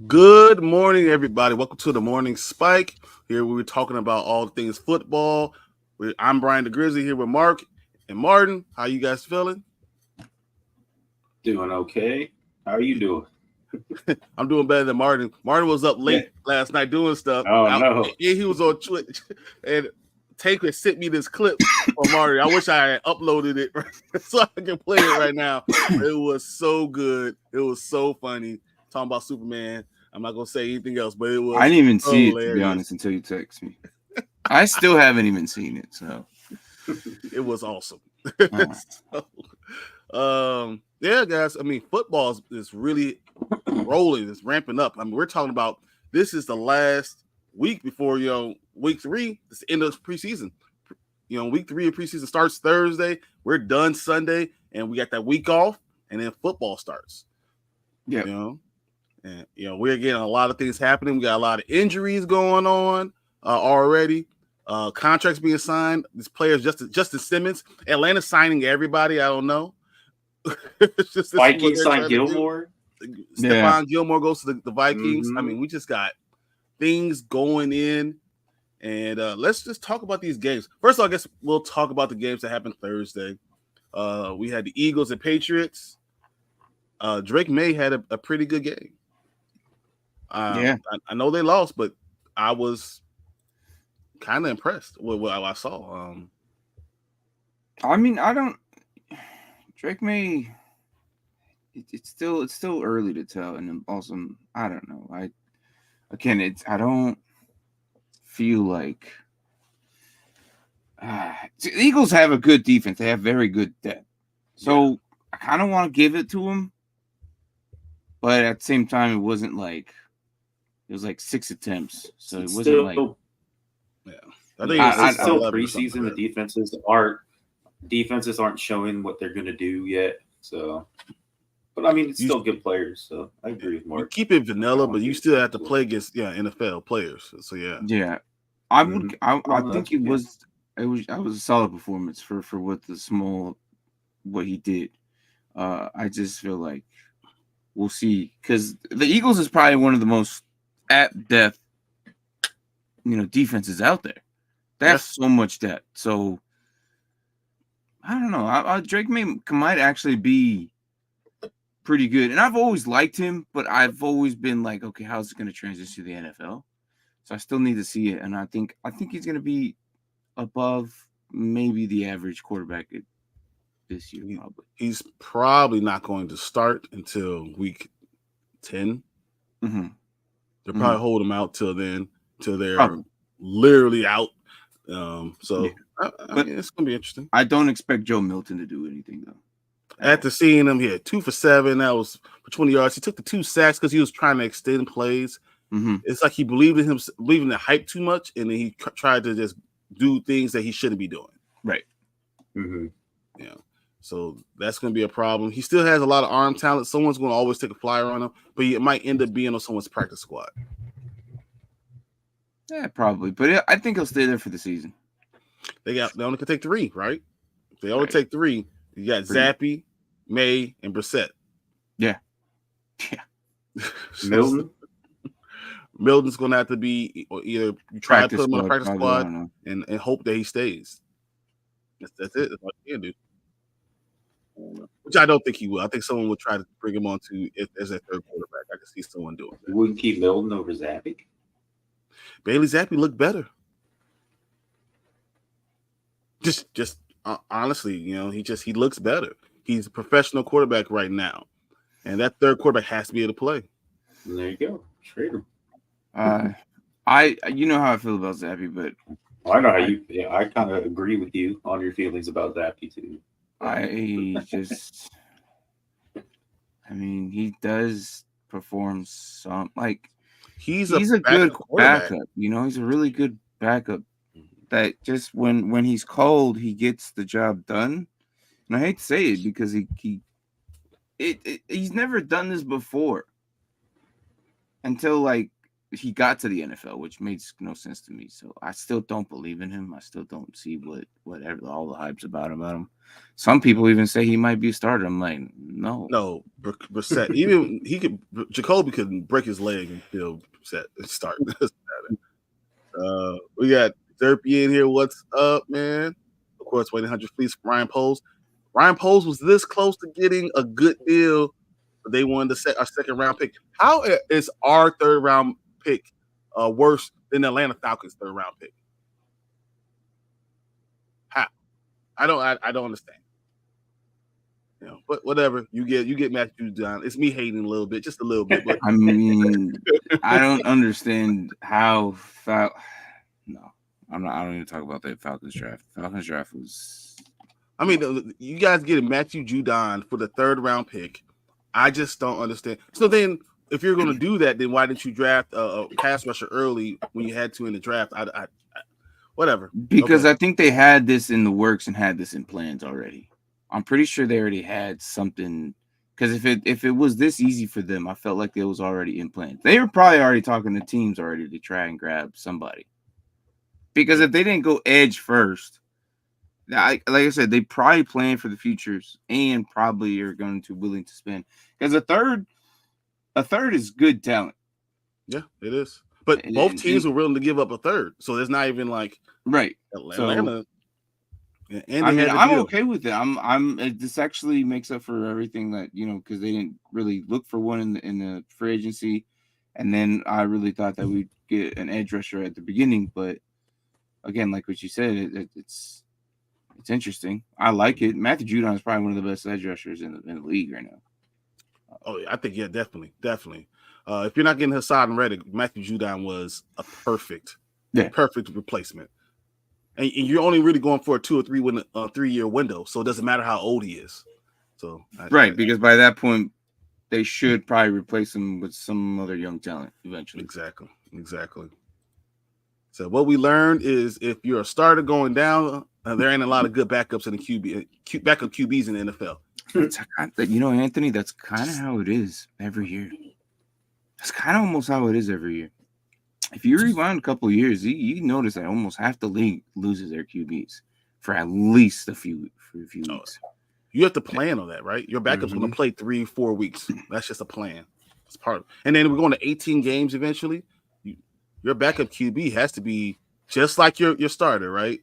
Good morning, everybody. Welcome to the Morning Spike. Here we're talking about all things football. I'm Brian the Grizzly here with Mark and Martin. How you guys feeling? Doing okay. How are you doing? I'm doing better than Martin. Martin was up late last night doing stuff. Oh no. He was on Twitch, and Tank had sent me this clip for Martin. I wish I had uploaded it so I can play it right now. It was so good. It was so funny. Talking about Superman. I'm not gonna say anything else, but it was. I didn't even see hilarious. it, to be honest, until you text me. I still haven't even seen it, so it was awesome. Yeah, guys. I mean, football is really rolling. It's ramping up. I mean, we're talking about this is the last week before week 3. It's the end of preseason. Week 3 of preseason starts Thursday. We're done Sunday, and we got that week off, and then football starts. Yeah. And we're getting a lot of things happening. We got a lot of injuries going on already. Contracts being signed. These players, Justin Simmons, Atlanta signing everybody. I don't know. Vikings signed Gilmore. Stephon Gilmore goes to the Vikings. Mm-hmm. I mean, we just got things going in, and let's just talk about these games. First of all, I guess we'll talk about the games that happened Thursday. We had the Eagles and Patriots. Drake May had a pretty good game. I know they lost, but I was kind of impressed with what I saw. I mean, Drake May. It's still early to tell, and also I don't know. I don't feel like the Eagles have a good defense. They have very good depth, so I kind of want to give it to them, but at the same time, it wasn't like. It was like 6 attempts, so it wasn't still, like. I think it's still preseason. The defenses aren't showing what they're going to do yet. So, but I mean, it's still good players. So I agree with Mark. You keep it vanilla, but you still have to play against NFL players. So yeah, I would. I think it was a solid performance for what he did. I just feel like we'll see, because the Eagles is probably one of the most at depth, defenses out there. They have so much depth. So I don't know. Drake might actually be pretty good, and I've always liked him, but I've always been like, okay, how's it going to transition to the NFL? So I still need to see it, and I think he's going to be above maybe the average quarterback this year. Probably he's probably not going to start until week 10. Mm-hmm. They'll probably hold him out till then, till they're literally out. I mean, it's gonna be interesting. I don't expect Joe Milton to do anything though. After seeing him, he had 2 for 7. That was for 20 yards. He took the 2 sacks because he was trying to extend plays. Mm-hmm. It's like he believed in the hype too much, and then he tried to just do things that he shouldn't be doing. Right. Mm-hmm. Yeah. So that's going to be a problem. He still has a lot of arm talent. Someone's going to always take a flyer on him, but he might end up being on someone's practice squad. Yeah, probably. But I think he'll stay there for the season. They only can take 3, right? If they only take 3, you got Zappy, May, and Brissett. Yeah. Milton's going to have to be either you try to put him on a practice squad and hope that he stays. That's it. That's all you can do. Which I don't think he will. I think someone would try to bring him on as a third quarterback. I can see someone doing that. You wouldn't keep Milton over Zappy? Bailey Zappi looked better. Just honestly, he looks better. He's a professional quarterback right now, and that third quarterback has to be able to play. And there you go. Trade him. You know how I feel about Zappy, but I know how you. Yeah, I kind of agree with you on your feelings about Zappy too. I mean, he does perform some like he's a good backup. He's a really good backup. That just when he's cold, he gets the job done. And I hate to say it because he's never done this before until like he got to the NFL, which makes no sense to me. So I still don't believe in him. I still don't see whatever all the hype's about him. Some people even say he might be a starter. I'm like, no, Brissett. Even Jacoby could break his leg and still Brissett start. We got Derpy in here. What's up, man? Of course, 1-800 Fleece. Ryan Poles. Ryan Poles was this close to getting a good deal, but they wanted to set our second round pick. How is our third round pick worse than the Atlanta Falcons' third round pick? How? I don't understand. But whatever. You get Matthew Judon. It's me hating a little bit, just a little bit. But I mean, I don't understand how No, I'm not. I don't even talk about that Falcons draft. Falcons draft was. I mean, you guys get Matthew Judon for the third round pick. I just don't understand. So then, if you're going to do that, then why didn't you draft a pass rusher early when you had to in the draft? Whatever. Because I think they had this in the works and had this in plans already. I'm pretty sure they already had something. Because if it was this easy for them, I felt like it was already in plans. They were probably already talking to teams already to try and grab somebody. Because if they didn't go edge first, like I said, they probably plan for the futures and probably are going to willing to spend. Because a third is good talent. Yeah, it is. But both teams were willing to give up a third, so there's not even like right. Atlanta. And I'm okay with it. This actually makes up for everything that because they didn't really look for one in the free agency, and then I really thought that we'd get an edge rusher at the beginning, but again, like what you said, it's interesting. I like it. Matthew Judon is probably one of the best edge rushers in the league right now. Oh, yeah, I think definitely. If you're not getting Hassan Reddick, Matthew Judon was a perfect replacement. And you're only really going for a 2 or 3 year window, so it doesn't matter how old he is. So because by that point, they should probably replace him with some other young talent eventually. Exactly. So what we learned is if you're a starter going down, there ain't a lot of good backups in the backup QBs in the NFL. Anthony, that's kind of how it is every year. That's kind of almost how it is every year. If you rewind a couple of years, you notice that almost half the league loses their QBs for at least a few weeks. You have to plan on that, right? Your backup's going to play 3-4 weeks. That's just a plan. It's part of it. And then we're going to 18 games eventually. Your backup QB has to be just like your starter, right?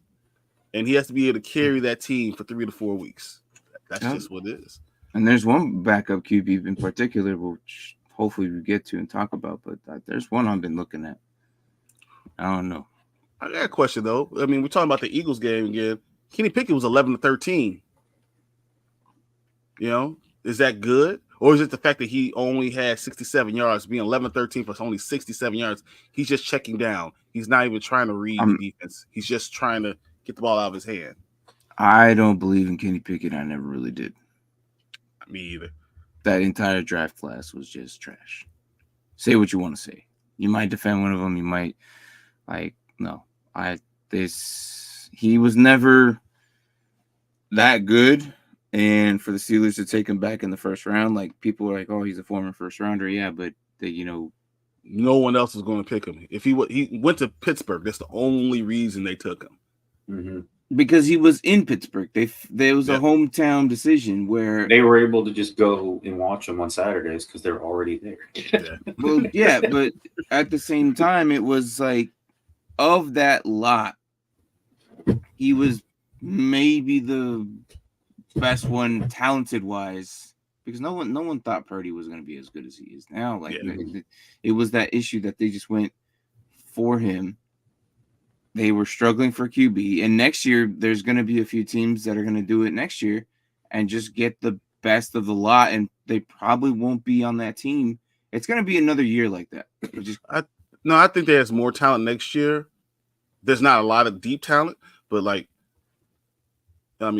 And he has to be able to carry that team for 3 to 4 weeks. That's just what it is. And there's one backup QB in particular, which hopefully we get to and talk about, but there's one I've been looking at. I don't know. I got a question, though. I mean, we're talking about the Eagles game again. Kenny Pickett was 11-13. Is that good? Or is it the fact that he only had 67 yards, being 11-13 for only 67 yards? He's just checking down. He's not even trying to read the defense. He's just trying to get the ball out of his hand. I don't believe in Kenny Pickett. I never really did. Me either. That entire draft class was just trash. Say what you want to say. You might defend one of them. You might no. He was never that good. And for the Steelers to take him back in the first round, like people are like, oh, he's a former first rounder. Yeah, but no one else is going to pick him. If he went to Pittsburgh, that's the only reason they took him. Mm-hmm. Because he was in Pittsburgh. There was a hometown decision where they were able to just go and watch him on Saturdays because they're already there. Well, yeah, but at the same time, it was like of that lot, he was maybe the best one, talented wise, because no one thought Purdy was going to be as good as he is now. It was that issue that they just went for him. They were struggling for QB, and next year there's going to be a few teams that are going to do it next year and just get the best of the lot, and they probably won't be on that team. It's going to be another year like that. I think there's more talent next year. There's not a lot of deep talent, but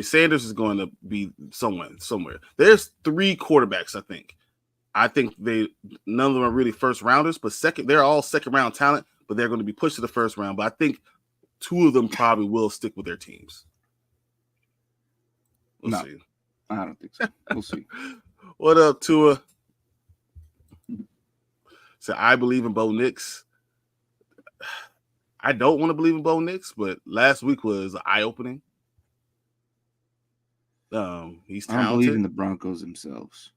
Sanders is going to be somewhere. There's 3 quarterbacks, I think. None of them are really first rounders, but they're all second round talent, but they're going to be pushed to the first round. But I think 2 of them probably will stick with their teams. We'll see. I don't think so. We'll see. What up, Tua? So I believe in Bo Nix. I don't want to believe in Bo Nix, but last week was eye-opening. He's talented. I don't believe in the Broncos themselves.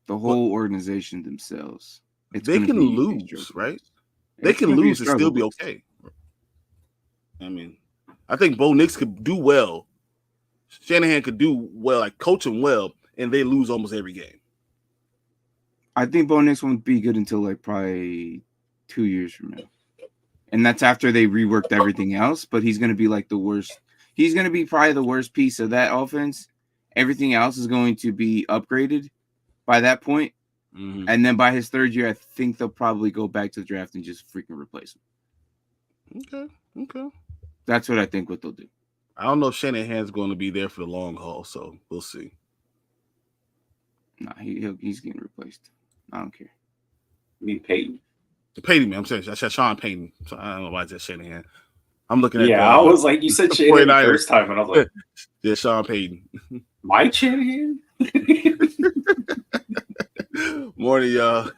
The whole organization themselves. They can lose, right? They can lose and still be okay. I mean, I think Bo Nix could do well. Shanahan could do well, like coach him well, and they lose almost every game. I think Bo Nix won't be good until like probably 2 years from now. And that's after they reworked everything else, but he's going to be like the worst. He's going to be probably the worst piece of that offense. Everything else is going to be upgraded by that point. Mm-hmm. And then by his third year, I think they'll probably go back to the draft and just freaking replace him. Okay. That's what I think what they'll do. I don't know if Shanahan's going to be there for the long haul, so we'll see. Nah, he's getting replaced. I don't care. You mean Peyton? Peyton, I'm saying I said Sean Payton. So I don't know why I said Shanahan. I'm looking at I was like, you said Shanahan the first time, and I was like, yeah, Sean Payton. Mike Shanahan? Morning, y'all.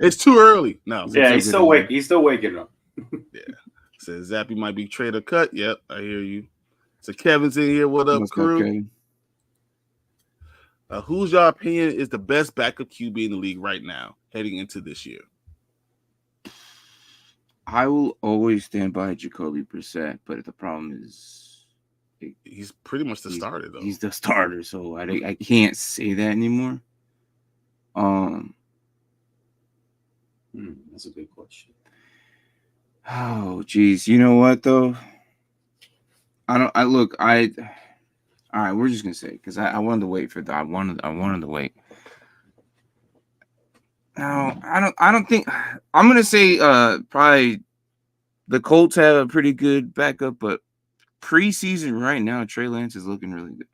It's too early. No. Yeah, he's still waking up. Yeah. Says Zappy might be trade or cut. Yep, I hear you. So Kevin's in here. What up, crew? Who's your opinion is the best backup QB in the league right now, heading into this year? I will always stand by Jacoby Brissett, but the problem is he's pretty much the starter, though. He's the starter, so I can't say that anymore. That's a good question. Oh, geez. You know what, though? All right, we're just gonna say because I wanted to wait for that. I wanted to wait. No, I don't think I'm gonna say probably the Colts have a pretty good backup, but preseason right now, Trey Lance is looking really good.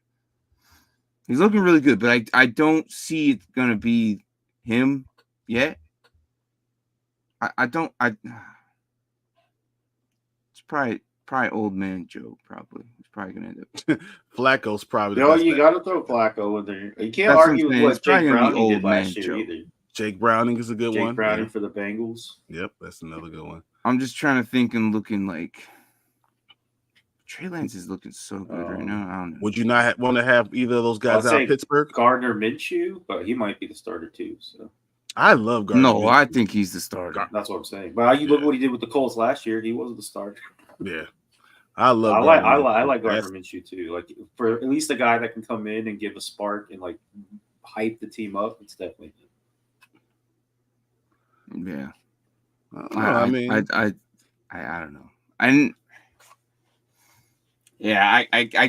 He's looking really good, but I don't see it gonna be him yet. It's probably old man Joe. Probably he's probably gonna end up. Flacco's probably. You got to throw Flacco in there. You can't argue with what Jake Browning did last year either. Jake Browning is a good one. Jake Browning for the Bengals. Yep, that's another good one. I'm just trying to think and looking like Trey Lance is looking so good right now. I don't know. Would you not want to have either of those guys out of Pittsburgh? Gardner Minshew, but he might be the starter too. So I love Gardner. No, I think he's the starter. That's what I'm saying. But you look what he did with the Colts last year. He wasn't the starter. Yeah, I love. I like Gardner Minshew too. Like for at least a guy that can come in and give a spark and like hype the team up. It's definitely him. Yeah. I mean, I don't know. I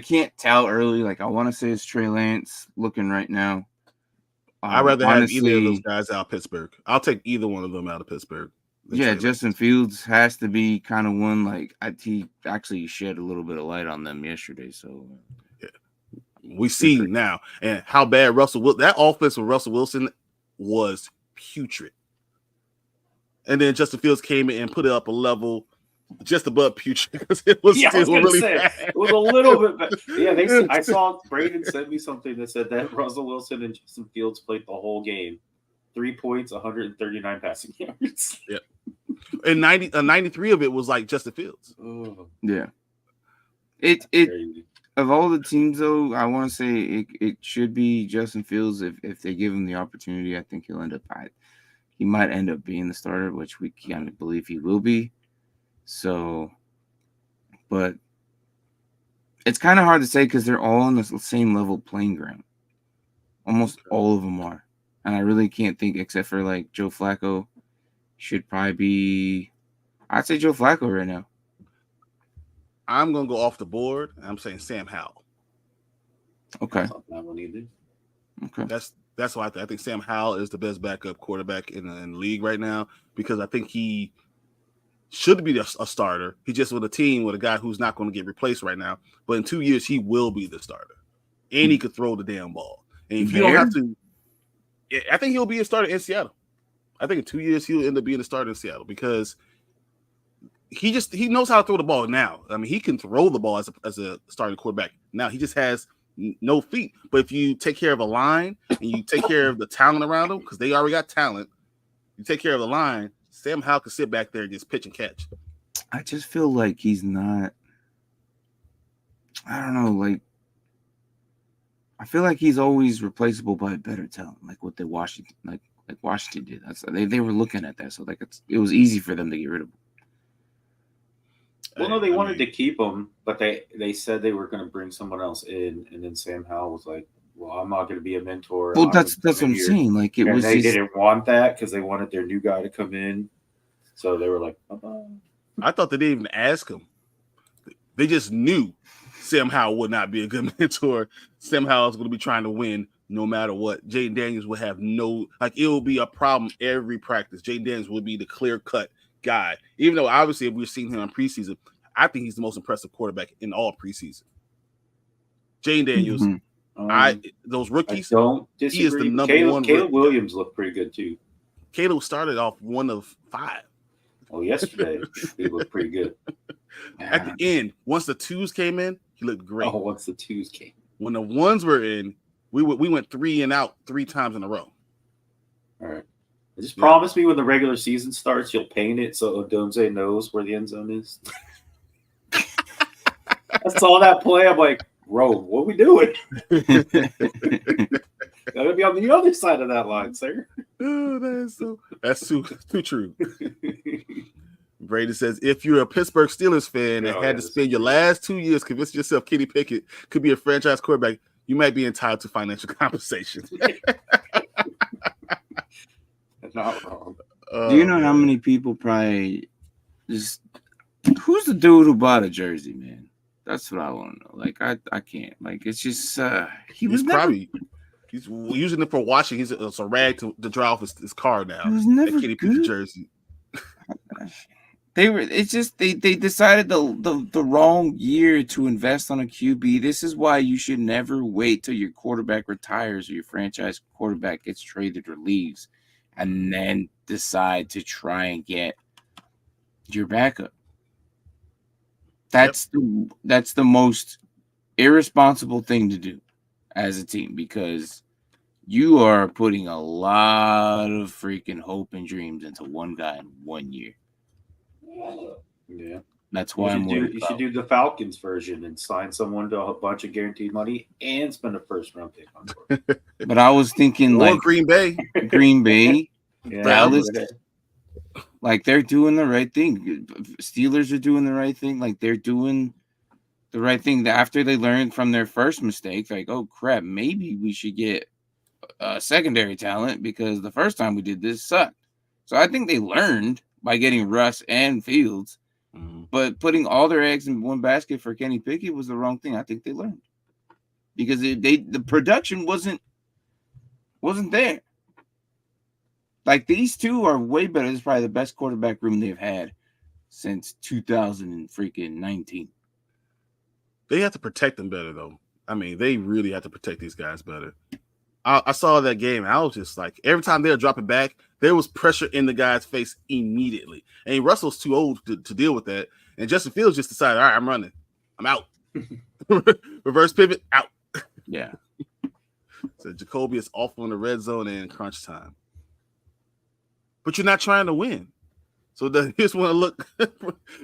can't tell early. Like I want to say it's Trey Lance looking right now. I'd rather have either of those guys out of Pittsburgh. I'll take either one of them out of Pittsburgh. Yeah, Justin Fields has to be kind of one. Like he actually shed a little bit of light on them yesterday. So yeah, we see now and how bad that offense with Russell Wilson was putrid. And then Justin Fields came in and put it up a level just above putrid because it was still really bad. It was a little bit bad. Yeah, I saw Braden send me something that said that Russell Wilson and Justin Fields played the whole game. 3 points, 139 passing yards. Yeah. And 93 of it was like Justin Fields. Oh. Yeah. It of all the teams though, I want to say it should be Justin Fields if they give him the opportunity. I think he might end up being the starter, which we kind of believe he will be. So, but it's kind of hard to say because they're all on the same level playing ground. Almost all of them are. And I really can't think except for like Joe Flacco should probably be, I'd say Joe Flacco right now. I'm going to go off the board. I'm saying Sam Howell. Okay. Okay. That's why I think Sam Howell is the best backup quarterback in the league right now because I think he should be a starter. He just with a team with a guy who's not going to get replaced right now. But in 2 years, he will be the starter. And he could throw the damn ball. And if you don't have to, I think he'll be a starter in Seattle. I think in 2 years, he'll end up being a starter in Seattle because he knows how to throw the ball now. I mean, he can throw the ball as a starting quarterback. Now, he just has no feet. But if you take care of a line and you take care of the talent around them, because they already got talent, you take care of the line, Sam Howell can sit back there and just pitch and catch. I just feel like he's not. I don't know. Like, I feel like he's always replaceable by better talent, like what Washington did. That's they were looking at that, so like it was easy for them to get rid of him. Well, no, they wanted to keep him, but they said they were going to bring someone else in, and then Sam Howell was like, "Well, I'm not going to be a mentor." Well, that's what I'm saying. Like they didn't want that because they wanted their new guy to come in, so they were like, "Bye-bye." I thought they didn't even ask him. They just knew Sam Howell would not be a good mentor. Sam Howell is going to be trying to win no matter what. Jaden Daniels would have it will be a problem every practice. Jaden Daniels would be the clear-cut guy. Even though, obviously, if we've seen him in preseason, I think he's the most impressive quarterback in all preseason. Jaden Daniels, those rookies, I don't disagree. He is the number one. Caleb Williams looked pretty good, too. Caleb started off 1 of 5. Oh, yesterday, he looked pretty good. At the end, once the 2s came in, he looked great. Oh, once the 2s came. When the 1s were in, we went 3 and out 3 times in a row. All right. Just promise me when the regular season starts, you'll paint it so Odunze knows where the end zone is. I saw that play. I'm like, bro, what are we doing? Gotta be on the other side of that line, sir. Oh, that's too true. Brady says, if you're a Pittsburgh Steelers fan and had to spend your last 2 years convincing yourself Kenny Pickett could be a franchise quarterback, you might be entitled to financial compensation. Not wrong. Do you know how many people probably just who's the dude who bought a jersey, man? That's what I want to know. Like I can't. Like it's just he's using it for washing. It's a rag to dry off his car now. He was never Kenny good. Pickett jersey. They decided the wrong year to invest on a QB. This is why you should never wait till your quarterback retires or your franchise quarterback gets traded or leaves, and then decide to try and get your backup. That's the most irresponsible thing to do as a team, because you are putting a lot of freaking hope and dreams into one guy in 1 year. Yeah, that's why you should do the Falcons version and sign someone to a bunch of guaranteed money and spend a first-round pick on it. But I was thinking like Green Bay, Dallas, like they're doing the right thing. Steelers are doing the right thing. Like they're doing the right thing. After they learned from their first mistake, like, oh crap, maybe we should get secondary talent because the first time we did this sucked. So I think they learned by getting Russ and Fields, but putting all their eggs in one basket for Kenny Pickett was the wrong thing. I think they learned because the production wasn't there. Like these two are way better. This is probably the best quarterback room they've had since 2019. They have to protect them better, though. I mean, they really have to protect these guys better. I saw that game. I was just like, every time they were dropping back, there was pressure in the guy's face immediately. And Russell's too old to deal with that. And Justin Fields just decided, all right, I'm running. I'm out. Reverse pivot, out. Yeah. So Jacoby is off on the red zone and crunch time. But you're not trying to win. So you just want to look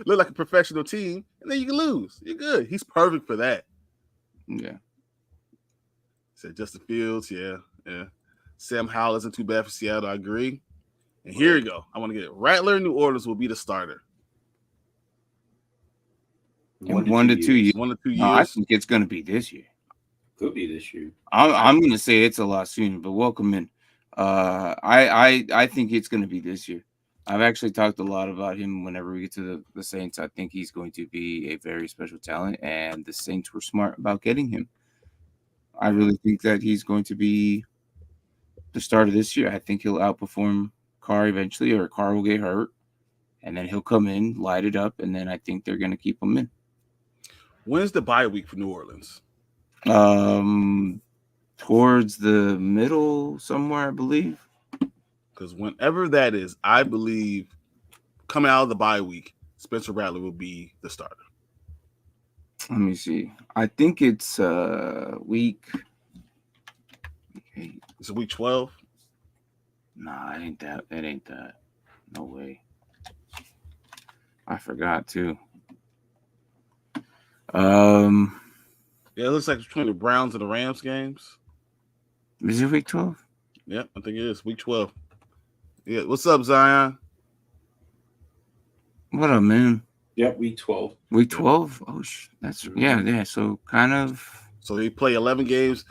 like a professional team, and then you can lose. You're good. He's perfect for that. Yeah. Said Justin Fields, yeah. Sam Howell isn't too bad for Seattle, I agree. And here we go. I want to get it. Rattler in New Orleans will be the starter. In 1 to 2 years. 1 to 2 years. No, I think it's going to be this year. Could be this year. I'm going to say it's a lot sooner, but welcome in. I think it's going to be this year. I've actually talked a lot about him whenever we get to the Saints. I think he's going to be a very special talent, and the Saints were smart about getting him. I really think that he's going to be the starter this year. I think he'll outperform Carr eventually, or Carr will get hurt, and then he'll come in, light it up, and then I think they're going to keep him in. When's the bye week for New Orleans? Towards the middle somewhere, I believe. Because whenever that is, I believe coming out of the bye week, Spencer Rattler will be the starter. Let me see. I think it's week 8. Is it week 12? Nah, it ain't that. It ain't that. No way. I forgot too. Yeah, it looks like it's between the Browns and the Rams games. Is it week 12? Yeah, I think it is week 12. Yeah, what's up, Zion? What up, man? Yep, week 12. Week 12? Oh, that's yeah. So kind of. So they play 11 games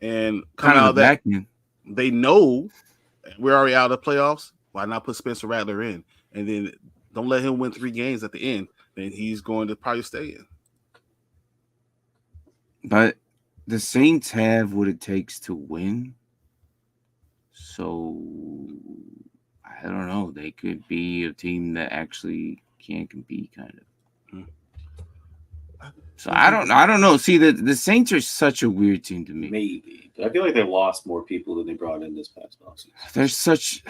and come kind out of the that back end. They know we're already out of the playoffs. Why not put Spencer Rattler in? And then don't let him win 3 games at the end. Then he's going to probably stay in. But the Saints have what it takes to win. So I don't know. They could be a team that actually can compete, kind of. So I don't know. See, the Saints are such a weird team to me. Maybe. I feel like they lost more people than they brought in this past offseason. They're such,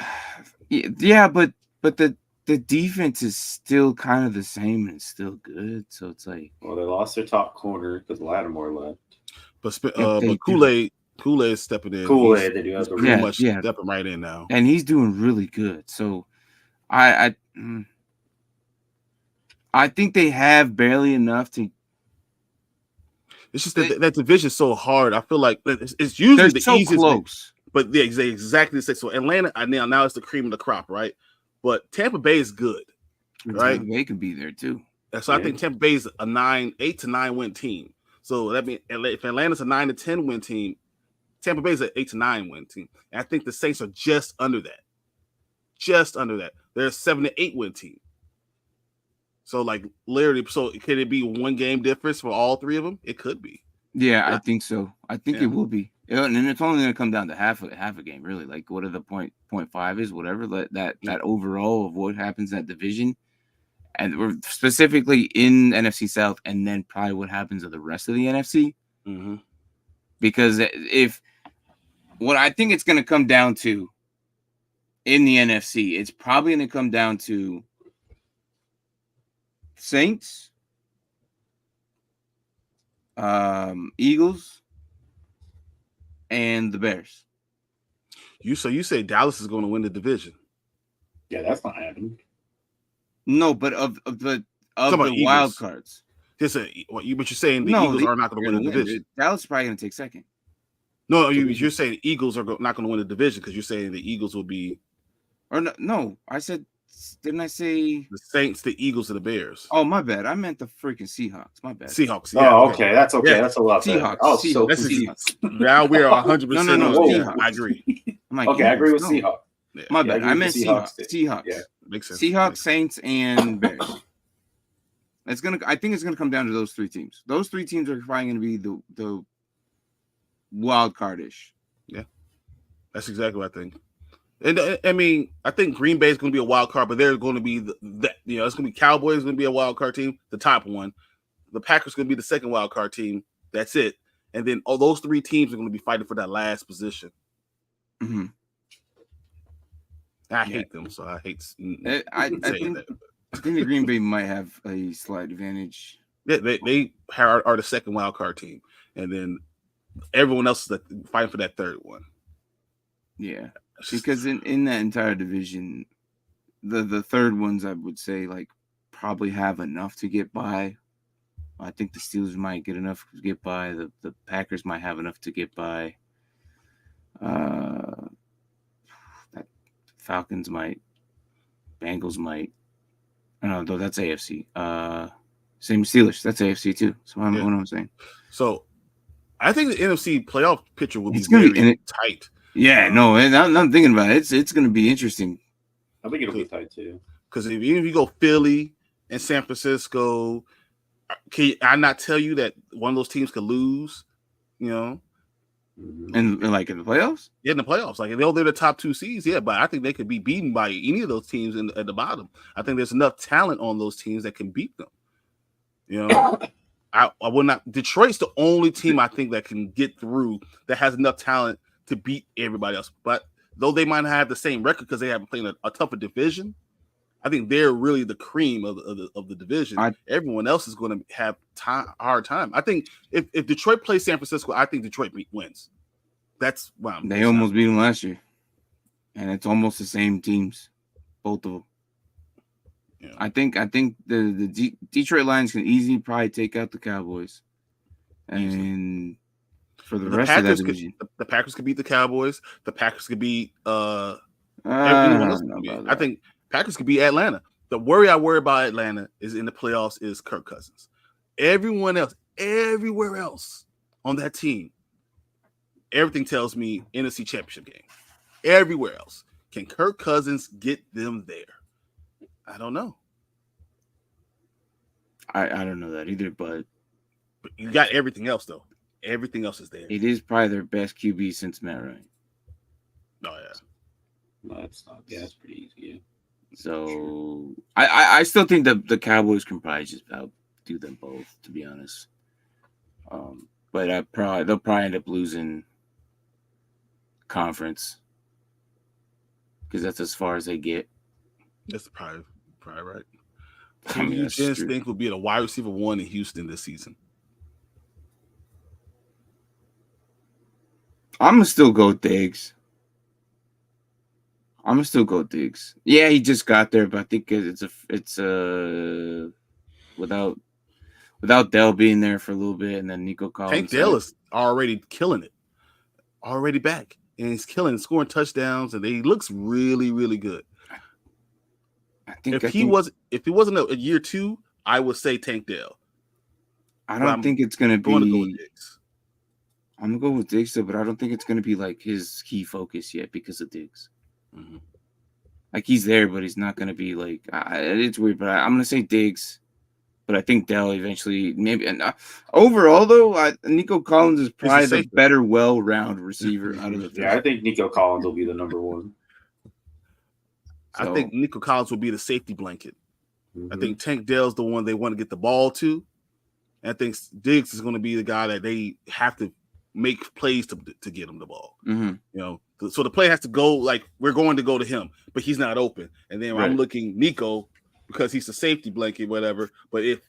yeah, but the defense is still kind of the same and still good. So it's like, well, they lost their top corner because Lattimore left. But Kool-Aid stepping in. Kool-Aid, they do have pretty much stepping right in now, and he's doing really good. So I think they have barely enough to. It's just that division is so hard. I feel like it's usually the so easiest. Close. But yeah, exactly the same. So Atlanta, now it's the cream of the crop, right? But Tampa Bay is good, right? Tampa Bay could be there too. So I think Tampa Bay is a 8 to 9 win team. So that means if Atlanta's a 9 to 10 win team, Tampa Bay is an 8 to 9 win team. And I think the Saints are just under that. Just under that. They're a 7 to 8 win team. So like literally, so could it be 1 game difference for all 3 of them? It could be. Yeah, I think so. I think it will be. And it's only going to come down to half a game, really. Like what are the 0.5 is, whatever that overall of what happens in that division, and we're specifically in NFC South, and then probably what happens to the rest of the NFC. Mm-hmm. Because if what I think it's going to come down to in the NFC, it's probably going to come down to Saints, Eagles, and the Bears. You say Dallas is going to win the division? Yeah, that's not happening. No, but of the wild cards. But you're saying the Eagles are not going to win the division. Dallas is probably going to take second. No, you're saying the Eagles are not going to win the division because you're saying the Eagles will be. Or no, I said, didn't I say the Saints, the Eagles, and the Bears? Oh, my bad. I meant the freaking Seahawks. My bad. Seahawks. Yeah, oh, okay. That's okay. Yeah. That's a lot. Seahawks. Oh, Seahawks. Now we are 100%. No. Seahawks. I agree. Okay, I agree with Seahawks. Yeah. My bad. I meant Seahawks. Seahawks. Yeah, makes sense. Seahawks, Saints, and Bears. I think it's gonna come down to those 3 teams. Those 3 teams are probably gonna be the wild card-ish. Yeah, that's exactly what I think. And I mean, I think Green Bay is going to be a wild card, but they're going to be it's going to be Cowboys going to be a wild card team, the top one. The Packers going to be the second wild card team. That's it. And then all those 3 teams are going to be fighting for that last position. Mm-hmm. I hate them, so I hate. I think the Green Bay might have a slight advantage. Yeah, they are the second wild card team, and then everyone else is fighting for that third one. Yeah, because in that entire division, the third ones I would say like probably have enough to get by. I think the Steelers might get enough to get by. The Packers might have enough to get by. That Falcons might. Bengals might. I don't know, though that's AFC. Same Steelers. That's AFC too. So what I'm saying. So I think the NFC playoff picture will be very tight. Yeah, no, and I'm thinking about it. It's going to be interesting. I think it'll be tight too. Because even if you go Philly and San Francisco, can I not tell you that one of those teams could lose? You know, and like in the playoffs? Yeah, in the playoffs. Like they're the top 2 seeds, yeah, but I think they could be beaten by any of those teams at the bottom. I think there's enough talent on those teams that can beat them. You know, I would not. Detroit's the only team I think that can get through that has enough talent to beat everybody else. But though they might not have the same record because they haven't played a tougher division, I think they're really the cream of the division. Everyone else is going to have hard time. I think if Detroit plays San Francisco, I think Detroit wins. That's why they almost beat them last year, and it's almost the same teams, both of them. You know? I think the Detroit Lions can easily probably take out the Cowboys, and for the rest of that division, the Packers could beat the Cowboys. The Packers could beat anyone else. I think Packers could beat Atlanta. The worry about Atlanta is in the playoffs is Kirk Cousins. Everyone else, everywhere else on that team, everything tells me NFC Championship game. Everywhere else. Can Kirk Cousins get them there? I don't know. I don't know that either, but you got everything else, though. Everything else is there. It is probably their best QB since Matt Ryan. Oh, yeah. No, that's not. Yeah, that's pretty easy. Yeah. So I still think that the Cowboys can probably just outdo them both, to be honest. But they'll probably end up losing conference because that's as far as they get. That's probably right. Who do you just think will be the wide receiver 1 in Houston this season? I'm gonna still go Diggs. Yeah, he just got there, but I think it's without Dell being there for a little bit, and then Nico Collins. Tank Dell is already killing it, already back, and he's scoring touchdowns, and he looks really, really good. If he wasn't a year 2, I would say Tank Dell. I don't think it's gonna be. I'm gonna go with Diggs though, but I don't think it's gonna be like his key focus yet because of Diggs. Mm-hmm. Like he's there, but he's not gonna be like. It's weird, but I'm gonna say Diggs. But I think Dell eventually maybe. And overall, though, Nico Collins is probably the better, well-rounded receiver out of the three. Yeah, I think Nico Collins will be the number 1. I think Nico Collins will be the safety blanket. Mm-hmm. I think Tank Dell's the one they want to get the ball to. And I think Diggs is going to be the guy that they have to make plays to get him the ball. Mm-hmm. You know, so the play has to go like we're going to go to him, but he's not open. And then I'm looking Nico because he's the safety blanket, whatever. But if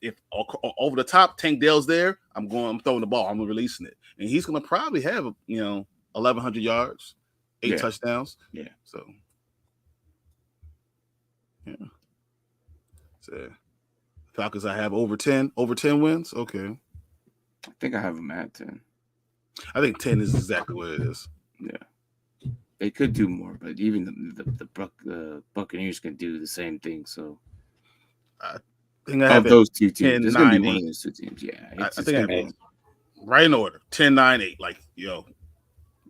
over the top Tank Dell's there, I'm throwing the ball. I'm releasing it, and he's going to probably have 1,100 yards, 8 touchdowns. Yeah. So. Yeah. So Falcons, I have over 10 wins. Okay. I think I have them at 10. I think 10 is exactly what it is. Yeah. They could do more, but even the Buccaneers can do the same thing. So I think I have those two teams. 10, There's 9, gonna be 8. one of those two teams. Yeah. I think I have right in order. 10, 9, 8. Like,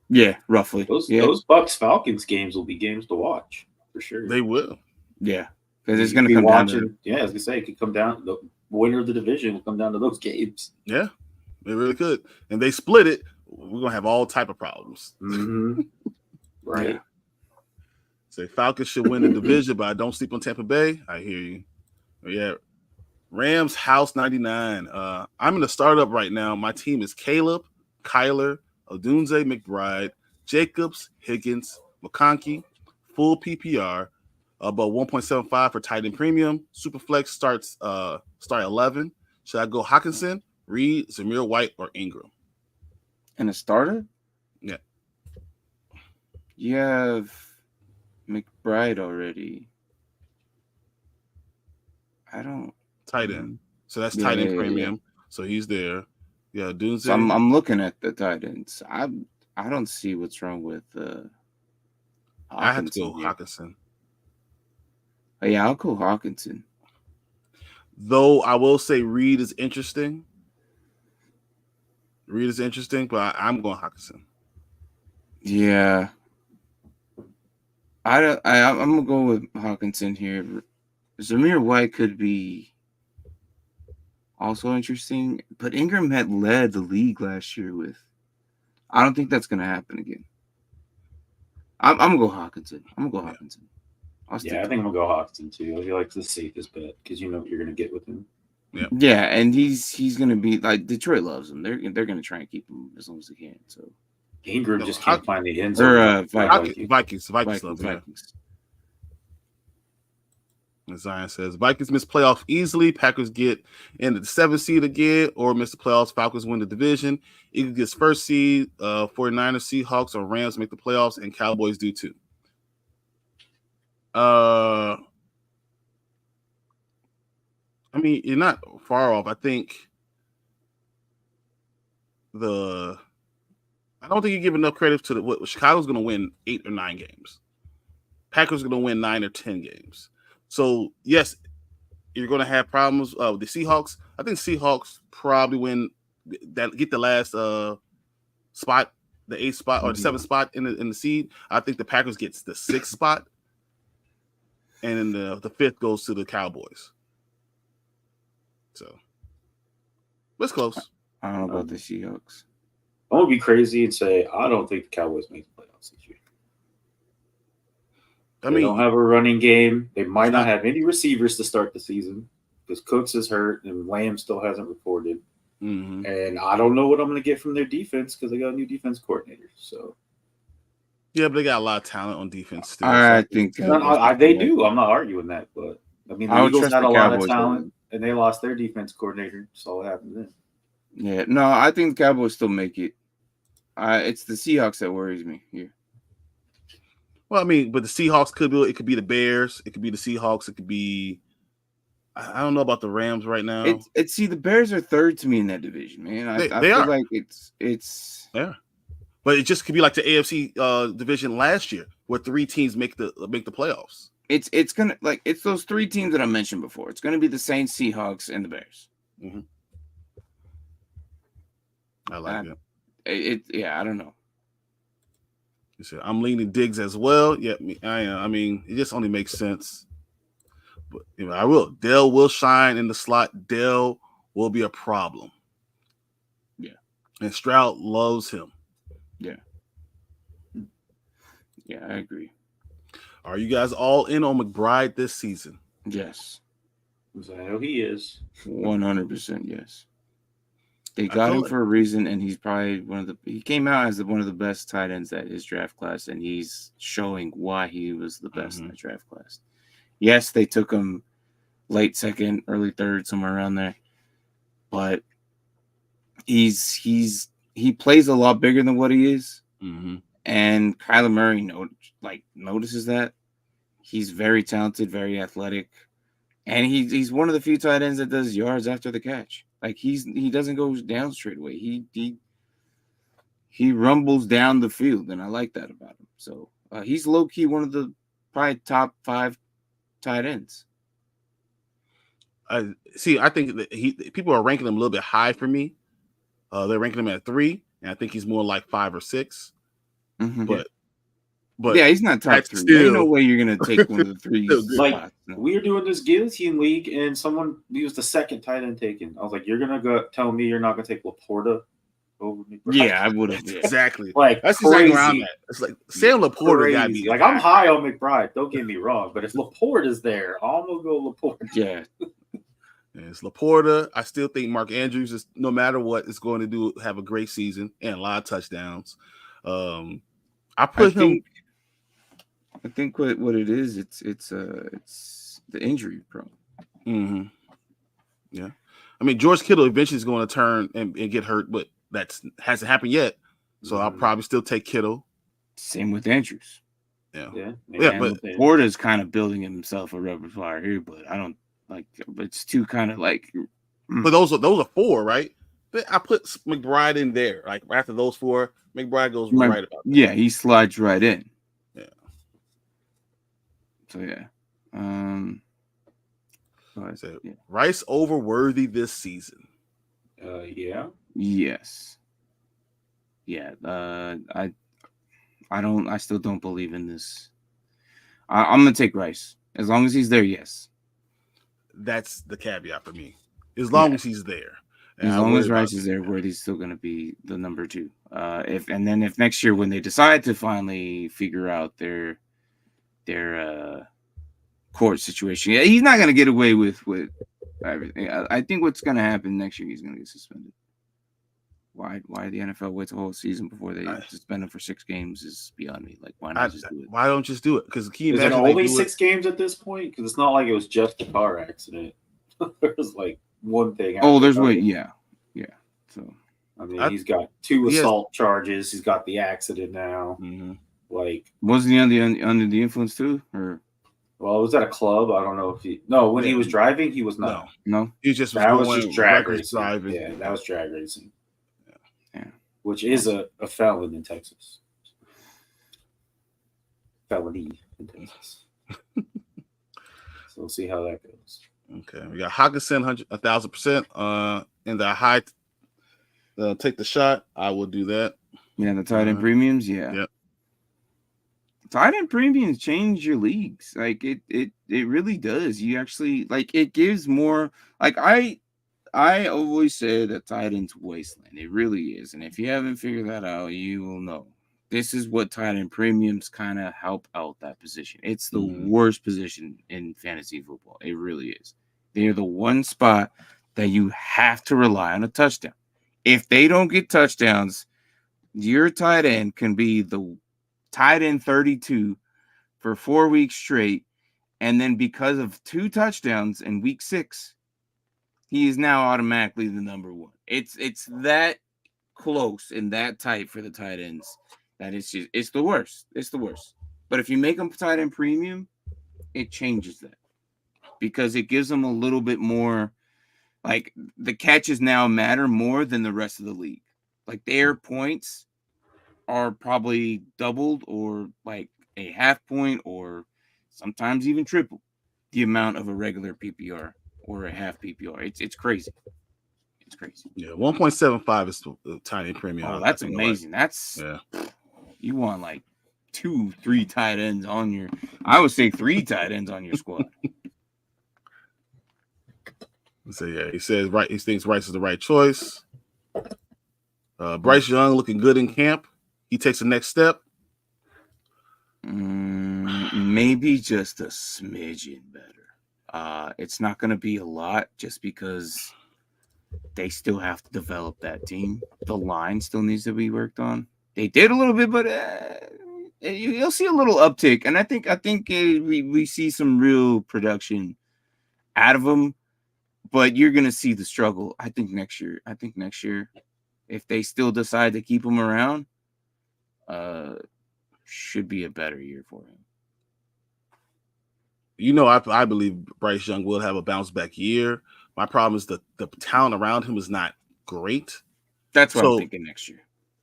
Yeah, roughly. Those Bucs Falcons games will be games to watch for sure. They will. Yeah, because it's going to come down to. Yeah, I was going to say it could come down. The winner of the division will come down to those games. Yeah, they really could. And they split it. We're going to have all type of problems. Mm-hmm. Right. Yeah. Say Falcons should win the division, but I don't sleep on Tampa Bay. I hear you. Yeah. Rams House 99. I'm in the startup right now. My team is Caleb, Kyler, Odunze, McBride, Jacobs, Higgins, McConkey, full PPR. About 1.75 for tight end premium. Superflex start 11. Should I go Hockenson, Reed, Zamir White, or Engram? And a starter? Yeah. You have McBride already. I don't. Tight end. So that's tight end premium. Yeah. So he's there. Yeah, Dunze. So I'm looking at the tight ends. I don't see what's wrong with I have to go Hockenson. Oh, yeah, I'll go Hockenson. Though I will say Reed is interesting. But I'm going Hockenson. Yeah. I'm gonna go with Hockenson here. Zamir White could be also interesting, but Engram had led the league last year with. I don't think that's gonna happen again. I'm gonna go Hockenson. Hockenson. I think I'm gonna go Hockenson too. I feel like it's the safest bet because you know what you're gonna get with him. Yeah. Yeah, and he's gonna be like Detroit loves him. They're gonna try and keep him as long as they can. So Engram just can't find the end zone. Vikings love him. As Zion says, Vikings miss playoffs easily. Packers get into the 7th seed again, or miss the playoffs. Falcons win the division. Eagles gets 1st seed. 49ers, Seahawks, or Rams make the playoffs, and Cowboys do too. I mean, you're not far off. I think I don't think you give enough credit to what Chicago's going to win 8 or 9 games. Packers going to win 9 or 10 games. So yes, you're going to have problems with the Seahawks. I think Seahawks probably get the last spot, the 8th spot or the 7th spot in the seed. I think the Packers gets the 6th spot, and then the 5th goes to the Cowboys. So it's close. I don't know about the Seahawks. I won't be crazy and say I don't think the Cowboys make the playoffs this year. They don't have a running game. They might not have any receivers to start the season because Cooks is hurt and Lamb still hasn't reported. Mm-hmm. And I don't know what I'm going to get from their defense because they got a new defense coordinator. So yeah, but they got a lot of talent on defense still. I think they do. I'm not arguing that, but I mean the Eagles had a lot of talent and they lost their defense coordinator. So what happened then? Yeah, no, I think the Cowboys still make it. It's the Seahawks that worries me here. Well, I mean, but the Seahawks could be the Bears, it could be the Seahawks, it could be. I don't know about the Rams right now. See, the Bears are third to me in that division, man. I feel like it's yeah, but it just could be like the AFC division last year, where 3 teams make the playoffs. It's gonna it's those 3 teams that I mentioned before. It's gonna be the Saints, Seahawks, and the Bears. Mm-hmm. I like it. Yeah, I don't know. You said I'm leaning Diggs as well. Yeah, I am. I mean, it just only makes sense. But I will. Dell will shine in the slot. Dell will be a problem. Yeah, and Stroud loves him. Yeah, I agree. Are you guys all in on McBride this season? Yes, I know he is. 100%. Yes. They got him for a reason, and he's probably he came out as one of the best tight ends at his draft class, and he's showing why he was the best in the draft class. Yes, they took him late second, early third, somewhere around there, but he plays a lot bigger than what he is, and Kyler Murray notices that. He's very talented, very athletic, and he's one of the few tight ends that does yards after the catch. Like he doesn't go down straight away. He rumbles down the field, and I like that about him. So he's low key one of the probably top 5 tight ends. I think that people are ranking him a little bit high for me. They're ranking him at 3, and I think he's more like 5 or 6. Mm-hmm. But yeah, he's not top 3. There's no way you're gonna take one of the 3 spots. No. We were doing this guillotine league, and he was the second tight end taken. I was like, "You're gonna go tell me you're not gonna take Laporta over me?" Yeah, I would have. Yeah. Exactly. That's exactly where I'm at. It's like Sam Laporta got me. Like I'm high on McBride. Don't get me wrong, but if Laporta's there, I'm gonna go Laporta. Yeah. It's Laporta. I still think Mark Andrews is, no matter what, is going to have a great season and a lot of touchdowns. I think what it is, it's the injury prone. Mm-hmm. Yeah, I mean George Kittle eventually is going to turn and get hurt, but that hasn't happened yet. So I'll probably still take Kittle. Same with Andrews. Yeah. But Porter's kind of building himself a repertoire here, but I don't like. But it's too kind of like. But those are 4, right? But I put McBride in there. Like after those 4, McBride goes right about that. Yeah, he slides right in. Yeah. So yeah. Rice over Worthy this season. Yeah. Yes. Yeah. I still don't believe in this. I'm gonna take Rice as long as he's there. Yes. That's the caveat for me. As long as he's there. And as long as Rice is there, Worthy's still gonna be the number 2. If next year when they decide to finally figure out their court situation, he's not gonna get away with everything. I think what's gonna happen next year, he's gonna get suspended. Why the NFL waits a whole season before they suspend him for 6 games is beyond me. Like, why not just do it? Why don't just do it? Because is it only 6 games at this point? Because it's not like it was just a car accident. There was like one thing. There's way, yeah. So I mean, he's got 2 assault charges. He's got the accident now. Mm-hmm. Like, wasn't he under the influence too, or Well, was that a club? I don't know if he. No, when he was driving, he was not. No. He just was that was just drag racing. Driving. Yeah, that was drag racing. Yeah. Which is a felony in Texas. Felony in Texas. So we'll see how that goes. Okay, we got Hockenson 1,000% in the high. Take the shot. I will do that. Yeah, the tight end premiums. Yeah. Yep. Tight end premiums change your leagues. Like it really does. You actually it gives more. Like I always say that tight end's wasteland. It really is. And if you haven't figured that out, you will know. This is what tight end premiums kind of help out that position. It's the worst position in fantasy football. It really is. They're the one spot that you have to rely on a touchdown. If they don't get touchdowns, your tight end can be the tight end 32 for 4 weeks straight. And then because of 2 touchdowns in week 6, he is now automatically the number 1. It's that close and that tight for the tight ends that it's the worst. It's the worst. But if you make them tight end premium, it changes that because it gives them a little bit more. Like the catches now matter more than the rest of the league. Like their points are probably doubled or like a half point or sometimes even triple the amount of a regular PPR or a half PPR. It's crazy. It's crazy. Yeah, 1.75 is the tight end premium. Oh, that's amazing. That's you want like 2-3 tight ends on your. I would say 3 tight ends on your squad. So he says he thinks Bryce is the right choice. Bryce Young looking good in camp. He takes the next step. Maybe just a smidgen better. It's not going to be a lot just because they still have to develop that team. The line still needs to be worked on. They did a little bit, but you'll see a little uptick. And I think we see some real production out of them. But you're going to see the struggle. I think next year, if they still decide to keep him around, should be a better year for him. You know, I believe Bryce Young will have a bounce back year. My problem is the talent around him is not great. That's what I'm thinking next year.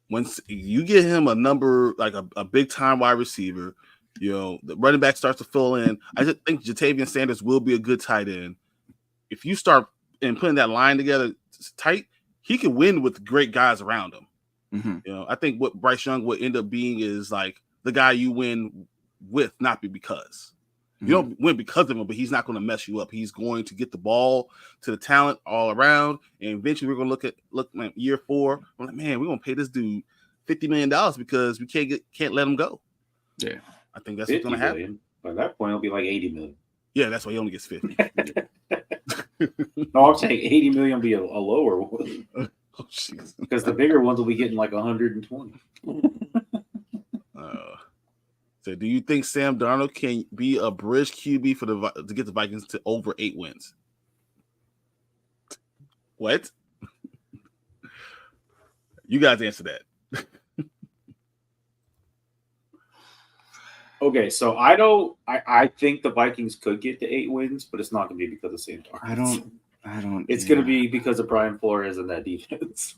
Once you get him a number, like a big time wide receiver, the running back starts to fill in. I just think Jatavian Sanders will be a good tight end. If you start putting that line together tight, he can win with great guys around him. Mm-hmm. I think what Bryce Young would end up being is like the guy you win with, not because. Mm-hmm. You don't win because of him, but he's not going to mess you up. He's going to get the ball to the talent all around, and eventually we're going to look at year 4. We're like, man, we're going to pay this dude $50 million because we can't let him go. Yeah, I think that's what's going to happen. By that point, it'll be like $80 million. Yeah, that's why he only gets 50. No, I'm saying $80 million will be a lower one. Oh, because the bigger ones will be getting like 120. So, do you think Sam Darnold can be a bridge QB to get the Vikings to over 8 wins? What? You guys answer that. Okay, so I think the Vikings could get to 8 wins, but it's not going to be because of Sam Darnold. I don't. It's going to be because of Brian Flores and that defense.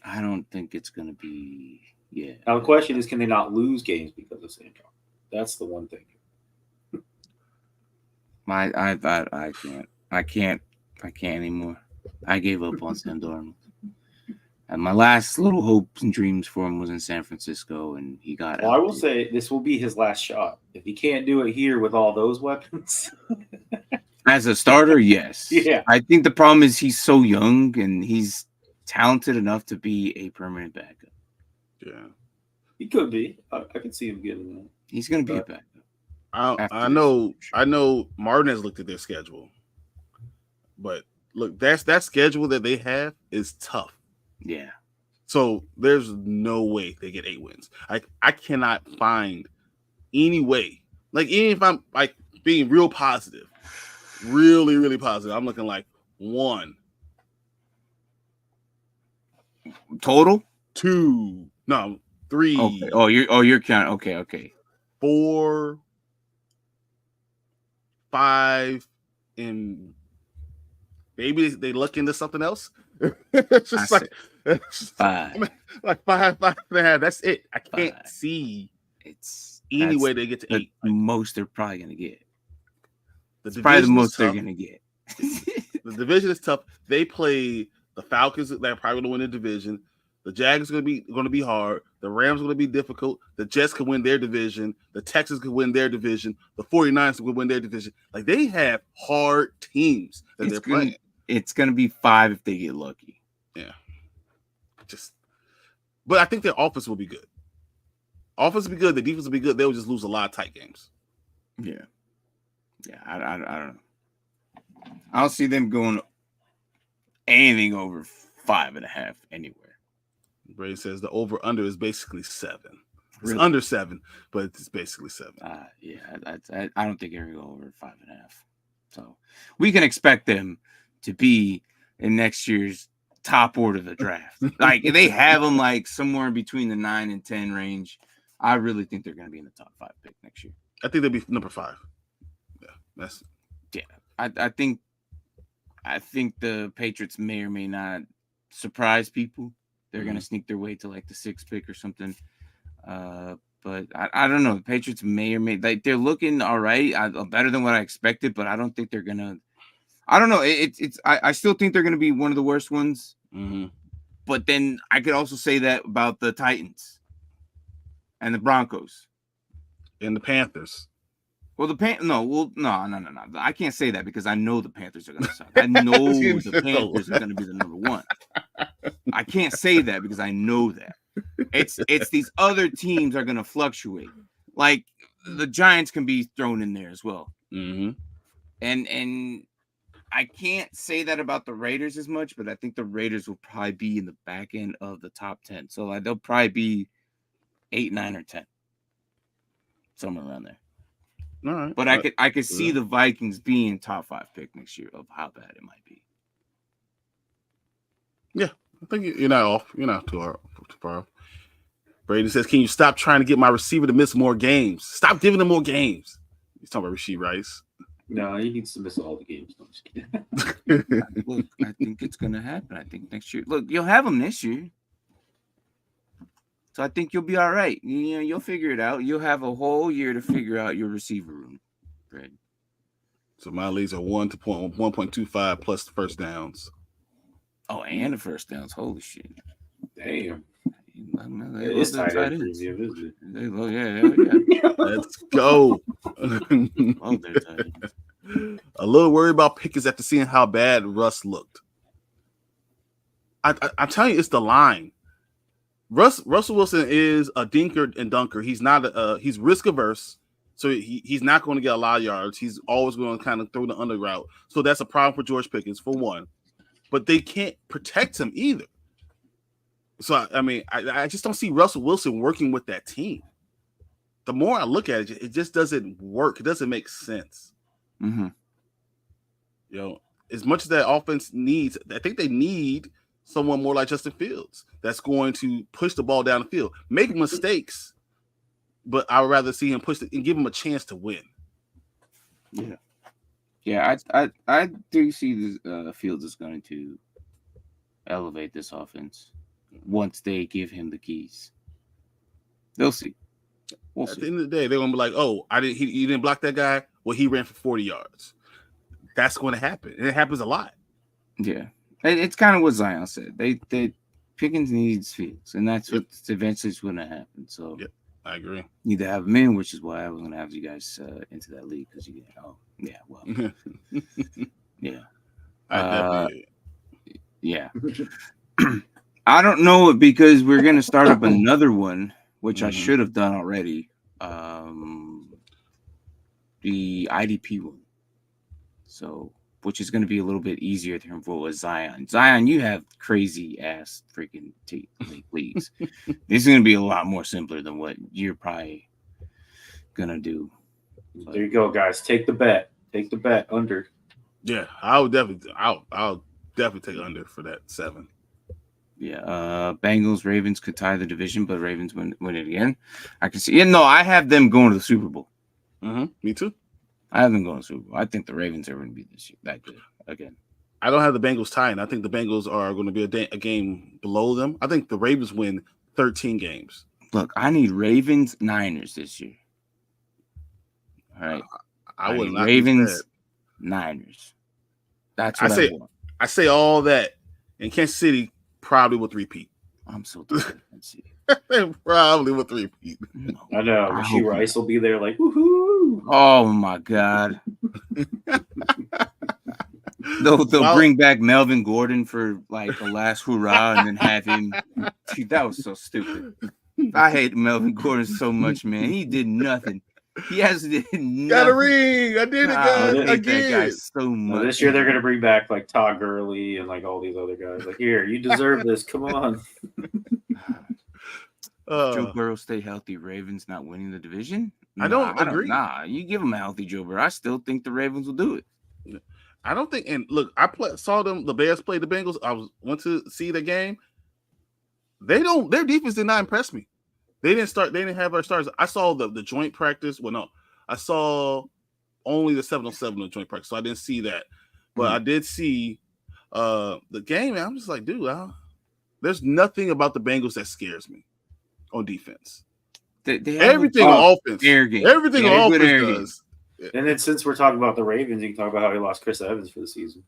I don't think it's going to be. Yeah. Now the question is, can they not lose games because of Sam Darnold? That's the one thing. I can't anymore. I gave up on Sam Darnold. And my last little hopes and dreams for him was in San Francisco, and he got. Well, I will say this will be his last shot. If he can't do it here with all those weapons. As a starter, yes. Yeah. I think the problem is he's so young and he's talented enough to be a permanent backup. Yeah. He could be. I can see him getting that. He's going to be a backup. I know Martin has looked at their schedule. But look, that schedule that they have is tough. Yeah. So there's no way they get 8 wins. I cannot find any way. Like, even if I'm like being real positive, really, really positive, I'm looking like 1 total, 2, no, 3. Okay. You're counting. Okay. 4, 5, and maybe they look into something else. It's just like 5. Like 5.5. That's it. I can't see any way they get to 8. The most they're probably gonna get. It's probably the most they're gonna get. The division is tough. They play the Falcons. They're probably gonna win the division. The Jags are going to be hard. The Rams are going to be difficult. The Jets could win their division. The Texans could win their division. The 49ers could win their division. Like, they have hard teams that they're playing. It's going to be 5 if they get lucky. Yeah. But I think their offense will be good. Offense will be good. The defense will be good. They'll just lose a lot of tight games. Yeah. Yeah, I don't know. I don't see them going anything over 5.5 anywhere. Brady says the over-under is basically 7. It's Really? under 7, but it's basically 7. Yeah, I don't think they're going to go over 5.5. So we can expect them to be in next year's top order of the draft. Like, they have them like somewhere between the 9 and 10 range. I really think they're going to be in the top 5 pick next year. I think they'll be number 5. Yeah, I think the Patriots may or may not surprise people. They're going to sneak their way to like the 6th pick or something. But I don't know. The Patriots may or may they're looking all right, better than what I expected, but I don't think they're going to. I don't know. I still think they're going to be one of the worst ones. Mm-hmm. But then I could also say that about the Titans and the Broncos and the Panthers. Well, no. I can't say that because I know the Panthers are going to suck. I know the Panthers are going to be the number 1. I can't say that because I know that. It's these other teams are going to fluctuate. Like the Giants can be thrown in there as well. Mm-hmm. And I can't say that about the Raiders as much, but I think the Raiders will probably be in the back end of the top 10. So they'll probably be 8, 9, or 10, somewhere around there. All right. But I could see the Vikings being top 5 pick next year of how bad it might be. Yeah, I think you're not off. You're not too far off. Brady says, "Can you stop trying to get my receiver to miss more games? Stop giving him more games." He's talking about Rashee Rice. No, he needs to miss all the games. No, I'm just kidding. Look, I think it's going to happen. I think next year. Look, you'll have him this year. So I think you'll be all right. You'll figure it out. You'll have a whole year to figure out your receiver room, Brad. So my leads are 1.25 plus the first downs. Oh, and the first downs. Holy shit. Damn. It is tight end preview, isn't it? Yeah. Let's go. A little worried about Pickens after seeing how bad Russ looked. I'm telling you, it's the line. Russell Wilson is a dinker and dunker. He's not he's risk averse, so he's not going to get a lot of yards. He's always going to kind of throw the under route. So that's a problem for George Pickens, for one. But they can't protect him either. So I mean, I just don't see Russell Wilson working with that team. The more I look at it, it just doesn't work. It doesn't make sense. Mm-hmm. You know, as much as that offense needs, I think they need someone more like Justin Fields that's going to push the ball down the field, make mistakes, but I would rather see him push it and give him a chance to win. Yeah, I do see this Fields is going to elevate this offense once they give him the keys. They'll see. We'll see. At the end of the day, they're gonna be like, "Oh, he didn't block that guy. Well, he ran for 40 yards." That's going to happen, and it happens a lot. Yeah. It's kind of what Zion said. They Pickens needs Fields, and that's what's eventually going to happen. So, I agree. Need to have him in, which is why I was going to have you guys into that league because I don't know because we're going to start up another one, which I should have done already. The IDP one. So. Which is going to be a little bit easier to vote with Zion. Zion, you have crazy ass freaking leagues. This is going to be a lot more simpler than what you're probably going to do. But there you go, guys. Take the bet. Take the bet under. Yeah, I'll definitely take under for that 7. Yeah, Bengals, Ravens could tie the division, but Ravens win it again. I can see. Yeah, no, I have them going to the Super Bowl. Me too. I have them going to Super Bowl. I think the Ravens are going to be this year that good again. I don't have the Bengals tying. I think the Bengals are going to be a game below them. I think the Ravens win 13 games. Look, I need Ravens Niners this year. All right. I would not Ravens Niners. That's what I want. I say all that, and Kansas City probably will repeat. I'm so tired of Kansas City. They probably will repeat. No, I know. Rasheed Rice will be there like, woohoo. Oh, my God. They'll bring back Melvin Gordon for like the last hurrah and then have him. Dude, that was so stupid. I hate Melvin Gordon so much, man. He did nothing. He has did nothing. Got a ring. I did it, guys. I hate that guy so much. Well, this year they're gonna bring back like Todd Gurley and like all these other guys. Like, here, you deserve this. Come on. Joe Burrow stay healthy. Ravens not winning the division. I don't agree. You give him a healthy Joe Burrow. I still think the Ravens will do it. I don't think. And look, I saw them. The Bears play the Bengals. Went to see the game. Their defense did not impress me. They didn't have our stars. I saw the joint practice. Well, no, I saw only the 7-on-7 of joint practice, so I didn't see that. But I did see the game, and I'm just like, dude, there's nothing about the Bengals that scares me on defense. They everything on offense. Air game. Everything on offense does. And then since we're talking about the Ravens, you can talk about how he lost Chris Evans for the season.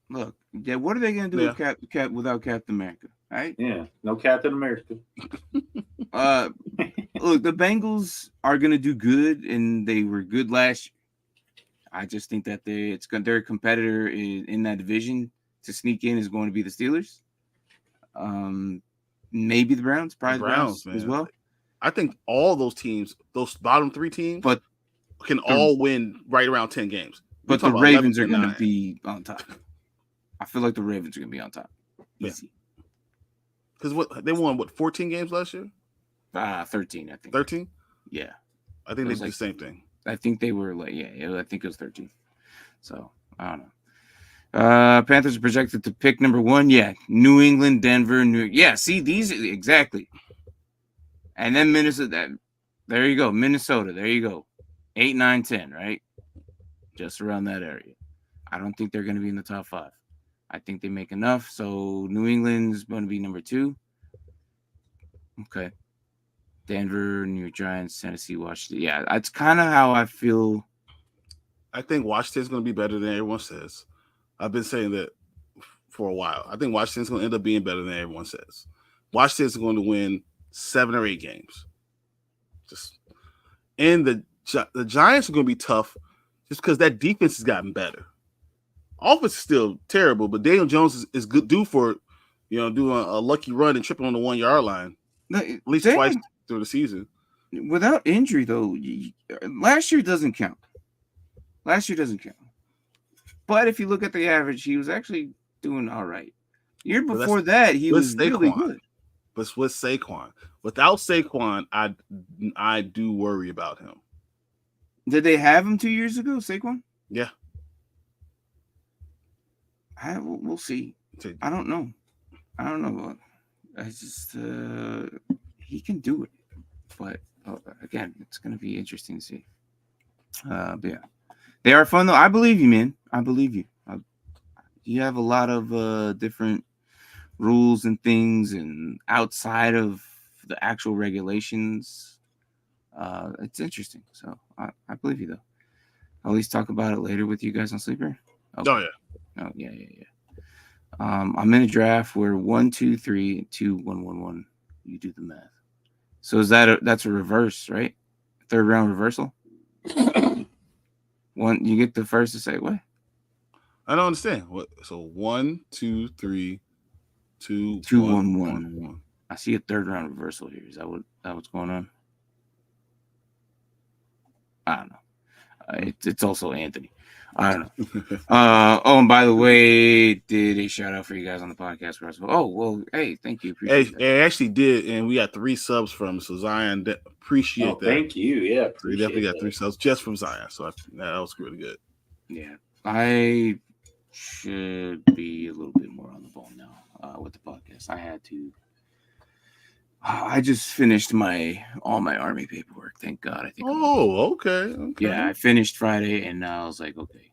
Look, what are they going to do without Captain America? Right? Yeah, no Captain America. Look, the Bengals are going to do good, and they were good last year. I just think that their competitor in that division to sneak in is going to be the Steelers. Maybe the Browns, probably the Browns as well. I think all those teams, those bottom three teams, can all win right around 10 games. But the Ravens are going to be on top. I feel like the Ravens are going to be on top. Easy. Because they won 14 games last year? 13, I think. 13? Yeah. I think they did the same thing. I think they were I think it was 13. So, I don't know. Panthers are projected to pick number 1. Yeah. New England, Denver, Yeah, see, these exactly. And then Minnesota. There you go. Minnesota. There you go. 8, 9, 10, right? Just around that area. I don't think they're going to be in the top 5. I think they make enough. So New England's going to be number 2. Okay. Denver, New York Giants, Tennessee, Washington. Yeah, that's kind of how I feel. I think Washington's going to be better than everyone says. I've been saying that for a while. I think Washington's going to end up being better than everyone says. Washington's going to win 7 or 8 games. And the Giants are going to be tough just because that defense has gotten better. Offense is still terrible, but Daniel Jones is good due for, doing a lucky run and tripping on the 1-yard line. No, at least twice through the season. Without injury, though, last year doesn't count. But if you look at the average, he was actually doing all right. Year before that, he was really good. But with Saquon. Without Saquon, I do worry about him. Did they have him 2 years ago, Saquon? Yeah. We'll see. I don't know. I just he can do it, but again, it's going to be interesting to see. But yeah, they are fun though. I believe you, man. I believe you. You have a lot of different rules and things, and outside of the actual regulations, it's interesting. So I believe you though. I'll at least talk about it later with you guys on Sleeper. Okay. Oh yeah. Oh yeah. I'm in a draft where 1, 2, 3, 2, 1, 1, 1. You do the math. So that's a reverse, right? 3rd round reversal. You get the first to say what? I don't understand. What? So 1, 2, 3, 2, 1, 1. I see a 3rd round reversal here. Is that what's going on? I don't know. It's also Anthony. I don't know. And by the way, did a shout out for you guys on the podcast. Hey, thank you. Appreciate that. It actually did, and we got 3 subs from so Zion. Appreciate that. Thank you. Yeah, we definitely got 3 subs just from Zion. So that was really good. Yeah, I should be a little bit more on the ball now with the podcast. I had to I just finished all my Army paperwork. Thank God. I think. Okay. Yeah, I finished Friday, and I was like, okay.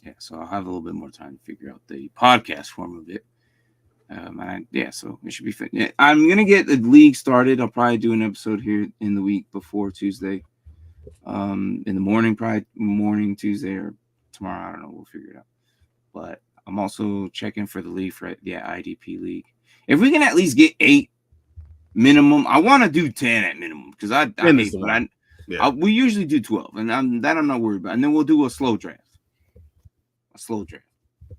Yeah, so I'll have a little bit more time to figure out the podcast form of it. So it should be fun. Yeah, I'm gonna get the league started. I'll probably do an episode here in the week before Tuesday. In the morning, probably morning Tuesday or tomorrow. I don't know. We'll figure it out. But I'm also checking for the league for IDP league. If we can at least get 8 minimum, I want to do 10 at minimum because we usually do 12, and I'm not worried about. And then we'll do a slow draft,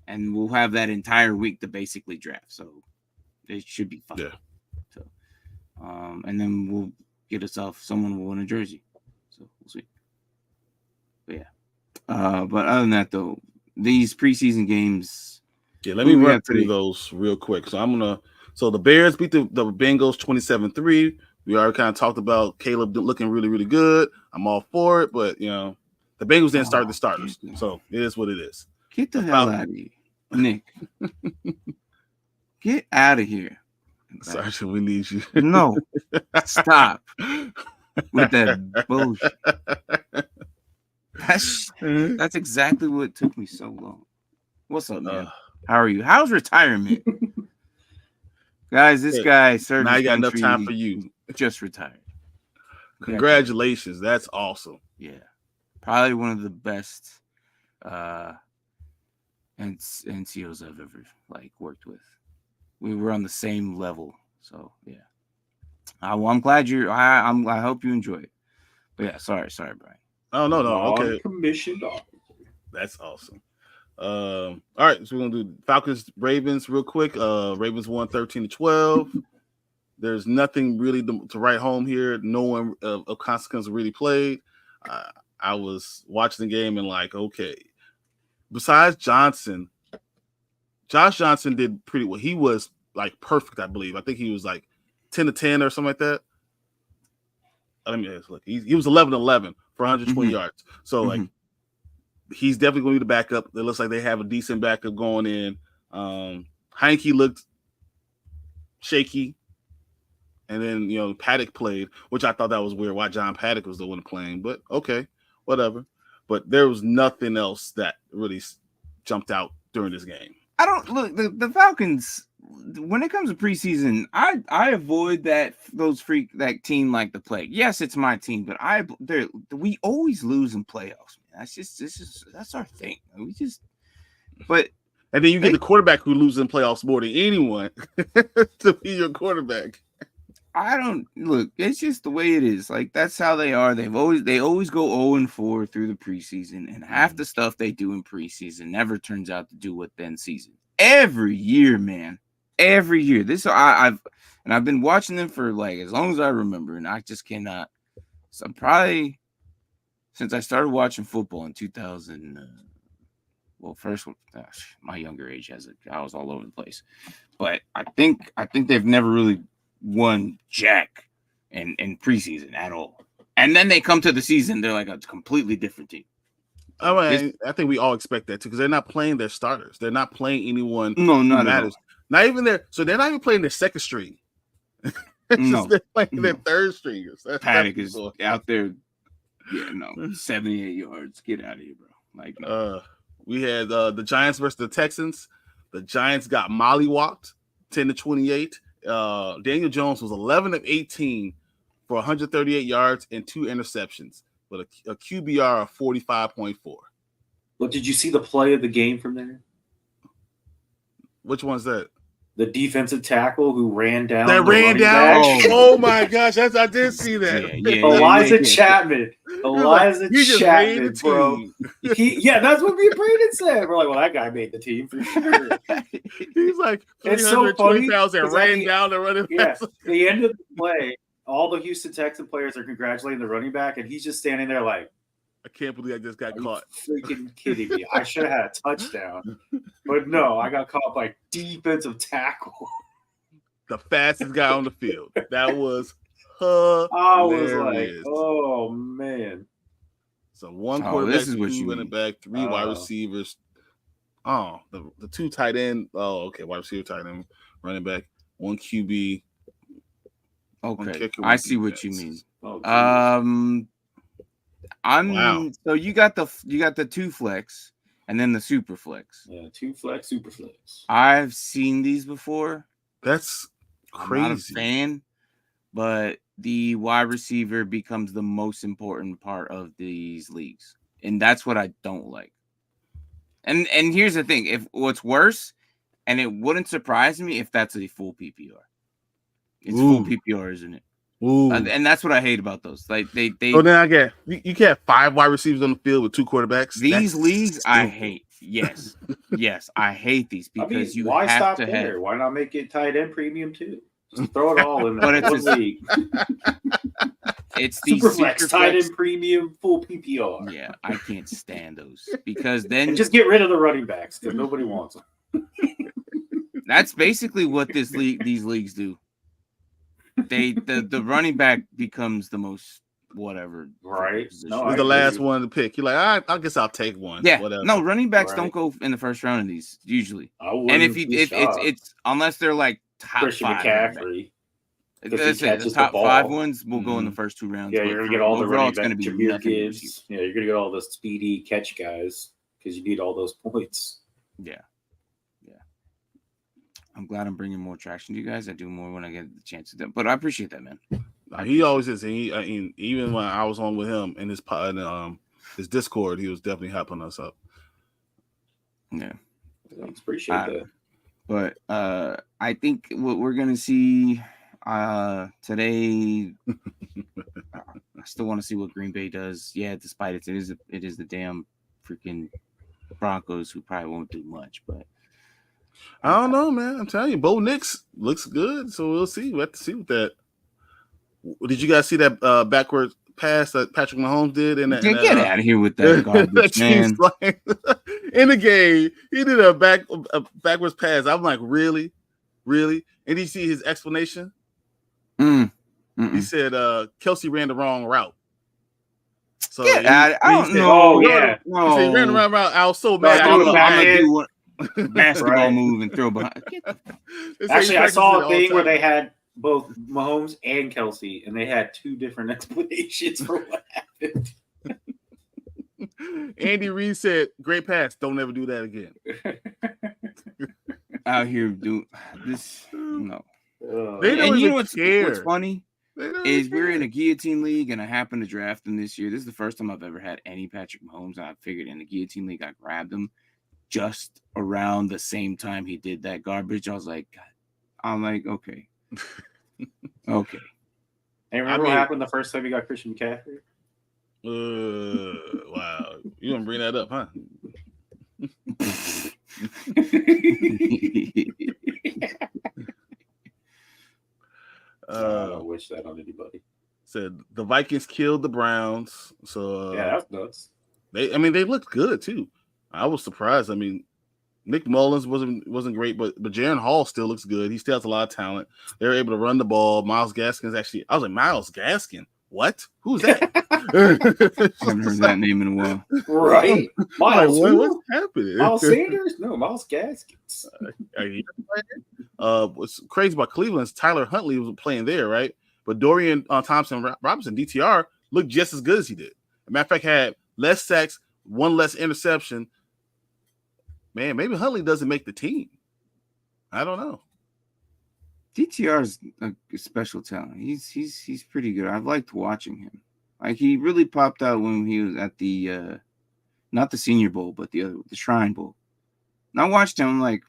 and we'll have that entire week to basically draft. So it should be fun. Yeah. So, and then we'll get someone will win a jersey. So we'll see. But yeah. But other than that, though, these preseason games. Yeah, let me run through those real quick. So the Bears beat the Bengals 27-3. We already kind of talked about Caleb looking really, really good. I'm all for it, but the Bengals didn't start the starters, so it is what it is. Get the hell out of here, Nick. Get out of here. Sergeant, we need you. No, stop with that bullshit. That's exactly what took me so long. What's up, man? How are you? How's retirement? Guys, this guy served. Now you got enough time for you. Just retired. Congratulations. That's awesome. Yeah. Probably one of the best NCOs I've ever worked with. We were on the same level. So yeah. I'm glad I hope you enjoy it. But yeah, sorry, Brian. Oh no, okay. Commissioned officer. That's awesome. All right, so we're gonna do Falcons Ravens real quick. Ravens won 13-12. There's nothing really to write home here. No one of consequence really played. I was watching the game and okay. Besides Josh Johnson did pretty well. He was perfect, I believe. I think he was 10-10 or something like that. Let me look. He was 11-11 for 120 yards. So he's definitely going to be the backup. It looks like they have a decent backup going in. Heineke looked shaky. And then, Paddock played, which I thought that was weird why John Paddock was the one playing. But, okay, whatever. But there was nothing else that really jumped out during this game. I don't – look, the Falcons, when it comes to preseason, I avoid that team like the plague. Yes, it's my team, but we always lose in playoffs. Man. That's our thing. And then you get the quarterback who loses in playoffs more than anyone to be your quarterback. It's just the way it is. That's how they are. They always go 0-4 through the preseason, and half the stuff they do in preseason never turns out to do what then season. Every year, man. Every year. I've been watching them for as long as I remember, and I just cannot. So I'm probably since I started watching football in 2000. My younger age I was all over the place, but I think they've never really won jack in preseason at all. And then they come to the season, they're a completely different team. I think we all expect that too, because they're not playing their starters. They're not playing anyone who matters. Not even so they're not even playing their second string. They're playing their third stringers. Paddock is out there. 78 yards. Get out of here, bro. We had the Giants versus the Texans. The Giants got mollywopped 10-28. Daniel Jones was 11 of 18 for 138 yards and 2 interceptions, with a QBR of 45.4. But did you see the play of the game from there? Which one's that? The defensive tackle who ran down. Oh my gosh, I did see that. Elijah Chapman. Elijah Chapman, bro. That's what me and Brandon said. We're like, well, that guy made the team for sure. He's like 320,000 ran down the running back. The end of the play, all the Houston Texans players are congratulating the running back, and he's just standing there like, I can't believe I just got caught. Freaking kidding me. I should have had a touchdown. But no, I got caught by defensive tackle. The fastest guy on the field. That was hilarious. I was like, oh, man. So one quarterback, two running back, 3 wide receivers. Oh, the 2 tight end. Oh, okay. Wide receiver, tight end, running back, 1 QB. Okay, I see what you mean. Oh, so you got the 2 flex and then the super flex. Yeah, 2 flex, super flex. I've seen these before. That's crazy. I'm not a fan, but the wide receiver becomes the most important part of these leagues, and that's what I don't like. And here's the thing: if what's worse, and it wouldn't surprise me if that's a full PPR. It's full PPR, isn't it? And that's what I hate about those. Like they. So then I get you can't have 5 wide receivers on the field with 2 quarterbacks. These leagues I hate. Yes, I hate these because why have stop to there? have. Why not make it tight end premium too? Just throw it all in But one it's league. It's the super flex, tight end premium, full PPR. Yeah, I can't stand those because then and just get rid of the running backs because nobody wants them. That's basically what these leagues do. The running back becomes the most whatever. Right. No, the last one to pick. You're like, I guess I'll take one. Yeah. Whatever. No, running backs don't go in the first round of these usually. And if it's unless they're like top Christian 5. McCaffrey. That's it. The top 5 ones will go in the first 2 rounds. Yeah, you're gonna get all the running back Zamir Gibbs. Yeah, you're gonna get all the speedy catch guys because you need all those points. Yeah. I'm glad I'm bringing more traction to you guys. I do more when I get the chance to do, but I appreciate that, man. He always is. And even when I was on with him in his Discord, he was definitely helping us up. Yeah, thanks. Appreciate that. But I think what we're gonna see today, I still want to see what Green Bay does. Yeah, despite it is the damn freaking Broncos who probably won't do much, but. I don't know, man. I'm telling you, Bo Nix looks good, so we'll see. We'll have to see what that. Did you guys see that backward pass that Patrick Mahomes did? Get out of here with that garbage, man. In the game, he did a backwards pass. I'm like, really? And you see his explanation? He said Kelsey ran the wrong route. So I don't know. Oh, yeah. He said he ran the wrong route. I was so mad. I'm gonna do one. Basketball move and throw behind. Actually, I saw a thing where they had both Mahomes and Kelsey, and they had 2 different explanations for what happened. Andy Reid said, "Great pass. Don't ever do that again." Out here, do this. No. They don't and you know what's funny is we're in a guillotine league, and I happened to draft him this year. This is the first time I've ever had any Patrick Mahomes. I figured in the guillotine league, I grabbed him. Just around the same time he did that garbage, I was like, okay. Okay. And remember what happened the first time you got Christian McCaffrey? Wow. You gonna bring that up, huh? I wish that on anybody. Said the Vikings killed the Browns. So yeah, that's nuts. They looked good too. I was surprised. I mean, Nick Mullins wasn't great, but Jaron Hall still looks good. He still has a lot of talent. They're able to run the ball. Myles Gaskin's actually. I was like, Myles Gaskin. What? Who's that? I haven't heard that name in a while. Right. Miles, what's happening? Miles Sanders? No, Myles Gaskins. What's crazy about Cleveland is Tyler Huntley was playing there, right? But Dorian Thompson Robinson, DTR, looked just as good as he did. As a matter of fact, had less sacks, 1 less interception. Man, maybe Huntley doesn't make the team. I don't know. DTR is a special talent. He's pretty good. I've liked watching him. Like he really popped out when he was at the not the Senior Bowl, but the Shrine Bowl. And I watched him. I'm like,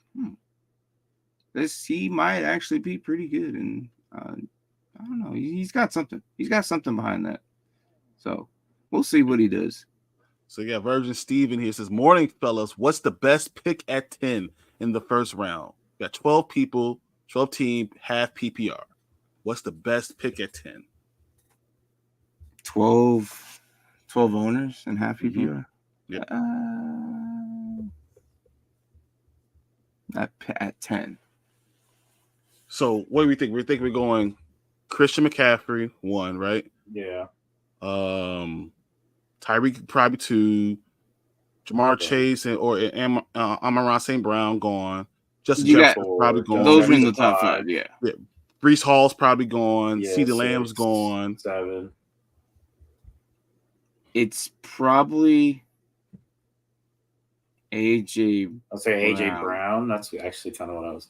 he might actually be pretty good. And I don't know. He's got something. He's got something behind that. So we'll see what he does. So yeah, Virgin Steven here says, "Morning, fellas. What's the best pick at 10 in the first round? Got 12 people, 12 team, half PPR. What's the best pick at 10? 12 owners and half PPR. Yeah. At 10. So what do we think? We think we're going Christian McCaffrey 1, right? Yeah. Tyreek probably 2, Jamar Chase or Amon-Ra St. Brown gone. Justin Jefferson probably gone. Those are in the top 5, yeah. Breece Hall's probably gone. Yeah, CeeDee Lamb's gone. 7. It's probably AJ. I'll say AJ Brown. That's actually kind of what I was.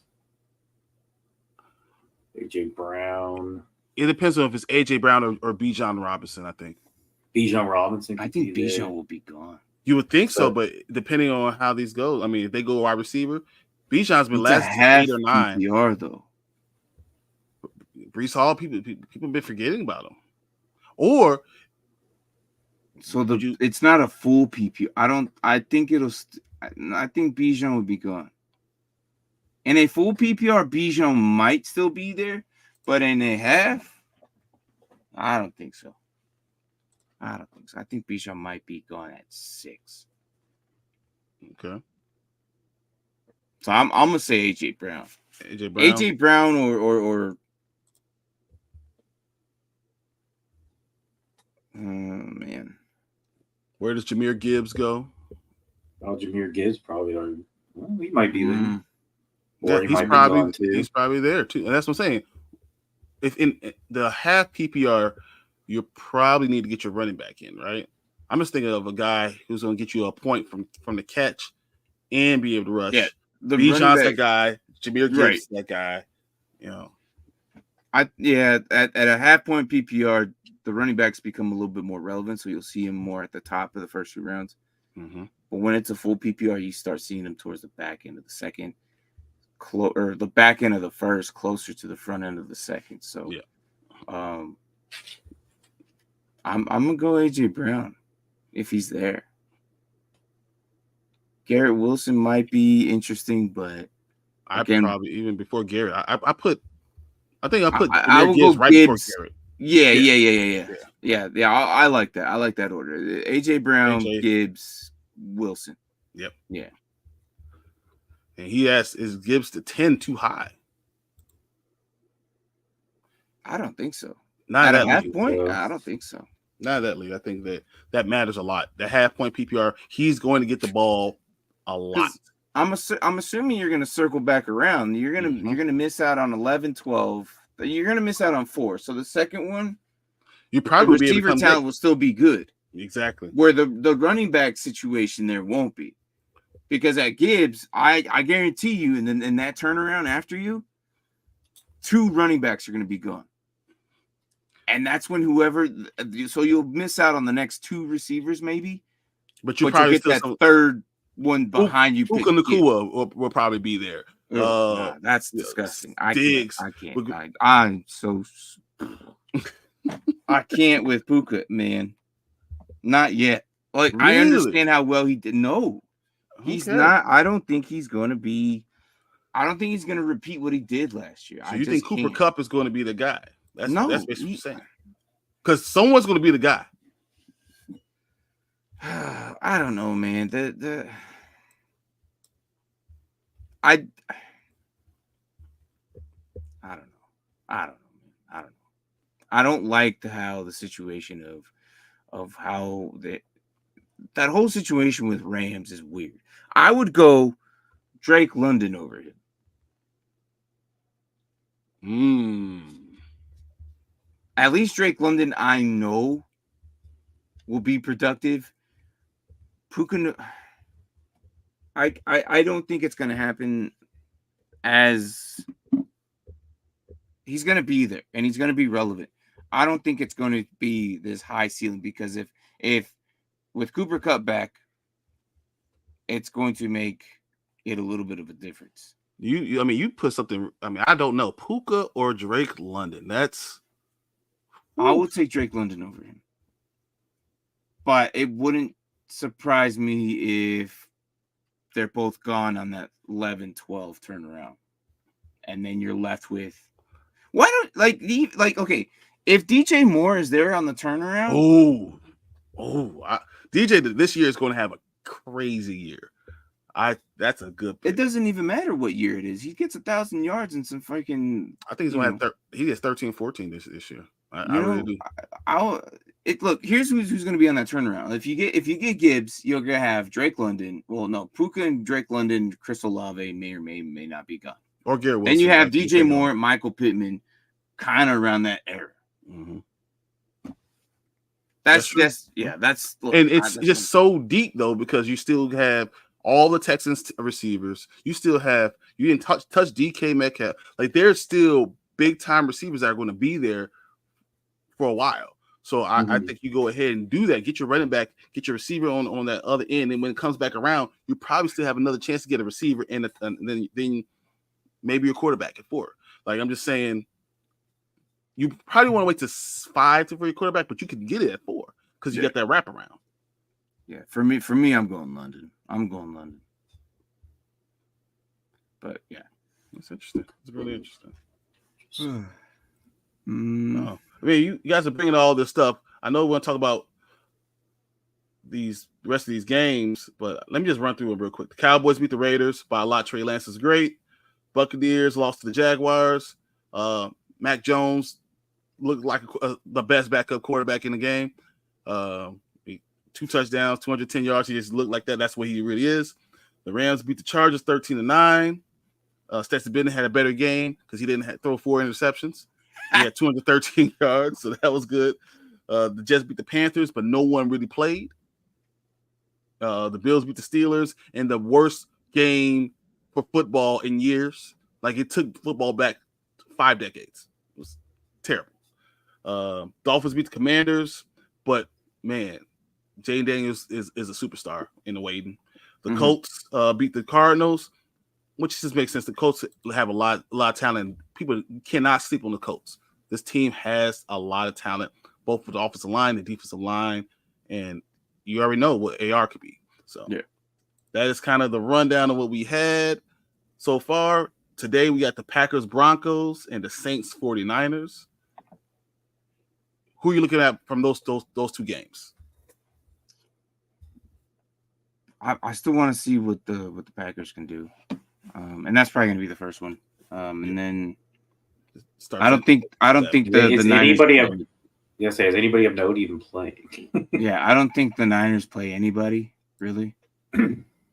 AJ Brown. It depends on if it's AJ Brown or Bijan Robinson. I think Bijan Robinson. I think Bijan will be gone. You would think so, but depending on how these go, I mean, if they go wide receiver, Bijan's been last 8 or 9. PPR though. Breece Hall, people have been forgetting about him. Or so it's not a full PPR. I think Bijan would be gone. In a full PPR, Bijan might still be there, but in a half, I don't think so. I think Bijan might be gone at 6. Okay. So I'm gonna say AJ Brown. AJ Brown or oh man. Where does Jahmyr Gibbs go? Oh, Jahmyr Gibbs probably already. Well, he might be there. Or he's probably there too. And that's what I'm saying. If in the half PPR, you probably need to get your running back in, right? I'm just thinking of a guy who's going to get you a point from the catch and be able to rush. Yeah, Bijan's that guy. Jahmyr Gibbs that guy. You know. At a half point PPR, the running backs become a little bit more relevant, so you'll see him more at the top of the first 2 rounds. Mm-hmm. But when it's a full PPR, you start seeing them towards the back end of the second, or the back end of the first, closer to the front end of the second. So, I'm gonna go AJ Brown if he's there. Garrett Wilson might be interesting, but I probably even before Garrett. I put I will Gibbs go right Gibbs. before Garrett. Yeah. I like that. I like that order. AJ Brown, Gibbs, Wilson. Yep. Yeah. And he asked, is Gibbs to 10 too high? I don't think so. Not at a half point? I don't think so. Not that league. I think that matters a lot. The half point PPR, he's going to get the ball a lot. I'm assuming you're going to circle back around. You're going to miss out on 11, 12. You're going to miss out on 4. So the second one, you probably the receiver talent will still be good. Exactly. Where the running back situation there won't be. Because at Gibbs, I guarantee you, and then in that turnaround after you, 2 running backs are going to be gone. And that's when so you'll miss out on the next 2 receivers maybe. But you'll get that third one behind you. Puka Nacua will probably be there. That's disgusting. I can't. I'm so I can't with Puka, man. Not yet. Like really? I understand how well he did. No, he's not. I don't think he's going to be. I don't think he's going to repeat what he did last year. So you think Cooper Kupp is going to be the guy? That's basically what you're saying. Because someone's going to be the guy. I don't know, man. I don't know. I don't like how the situation of how that whole situation with Rams is weird. I would go Drake London over him. At least Drake London, I know, will be productive. Puka, I don't think it's going to happen. As he's going to be there and he's going to be relevant. I don't think it's going to be this high ceiling because if with Cooper Kupp back, it's going to make it a little bit of a difference. You put something. I don't know, Puka or Drake London. I will take Drake London over him, but it wouldn't surprise me if they're both gone on that 11-12 turnaround, and then you're left with okay, if DJ Moore is there on the turnaround. DJ this year is going to have a crazy year. That's a good pick. It doesn't even matter what year it is. He gets 1,000 yards and some freaking. I think he's going to have. He gets 13-14 this year. I really do. Look, here's who's going to be on that turnaround. If you get Gibbs, you're going to have Drake London. Well, no, Puka and Drake London, Chris Olave may or may not be gone. Or Garrett Wilson. Then you have DJ Moore, Michael Pittman, kind of around that era. Mm-hmm. That's look, and it's just so deep though, because you still have all the Texans receivers. You didn't touch DK Metcalf. Like, there's still big time receivers that are going to be there for a while. So I think you go ahead and do that. Get your running back, get your receiver on that other end, and when it comes back around, you probably still have another chance to get a receiver and then maybe your quarterback at 4. Like, I'm just saying, you probably want to wait to 5 for your quarterback, but you can get it at 4 because you got that wraparound. Yeah, for me, I'm going London. But yeah, that's interesting. It's really interesting. Oh. I mean, you guys are bringing all this stuff. I know we want to talk about the rest of these games, but let me just run through it real quick. The Cowboys beat the Raiders by a lot. Trey Lance is great. Buccaneers lost to the Jaguars. Mac Jones looked like the best backup quarterback in the game. 2 touchdowns, 210 yards. He just looked like that. That's what he really is. The Rams beat the Chargers 13-9. Stetson Bennett had a better game because he didn't throw 4 interceptions. He had 213 yards, so that was good. The Jets beat the Panthers, but no one really played. The Bills beat the Steelers in the worst game for football in years. Like, it took football back 5 decades. It was terrible. Dolphins beat the Commanders, but man, Jane Daniels is a superstar in the waiting. The Colts beat the Cardinals, which just makes sense. The Colts have a lot of talent. People cannot sleep on the Colts. This team has a lot of talent, both for the offensive line, the defensive line, and you already know what AR could be. So that is kind of the rundown of what we had so far. Today we got the Packers Broncos and the Saints 49ers. Who are you looking at from those 2 games? I still want to see what the Packers can do, and that's probably going to be the first one. And then I don't think the Niners. Is anybody of note even playing? Yeah, I don't think the Niners play anybody really.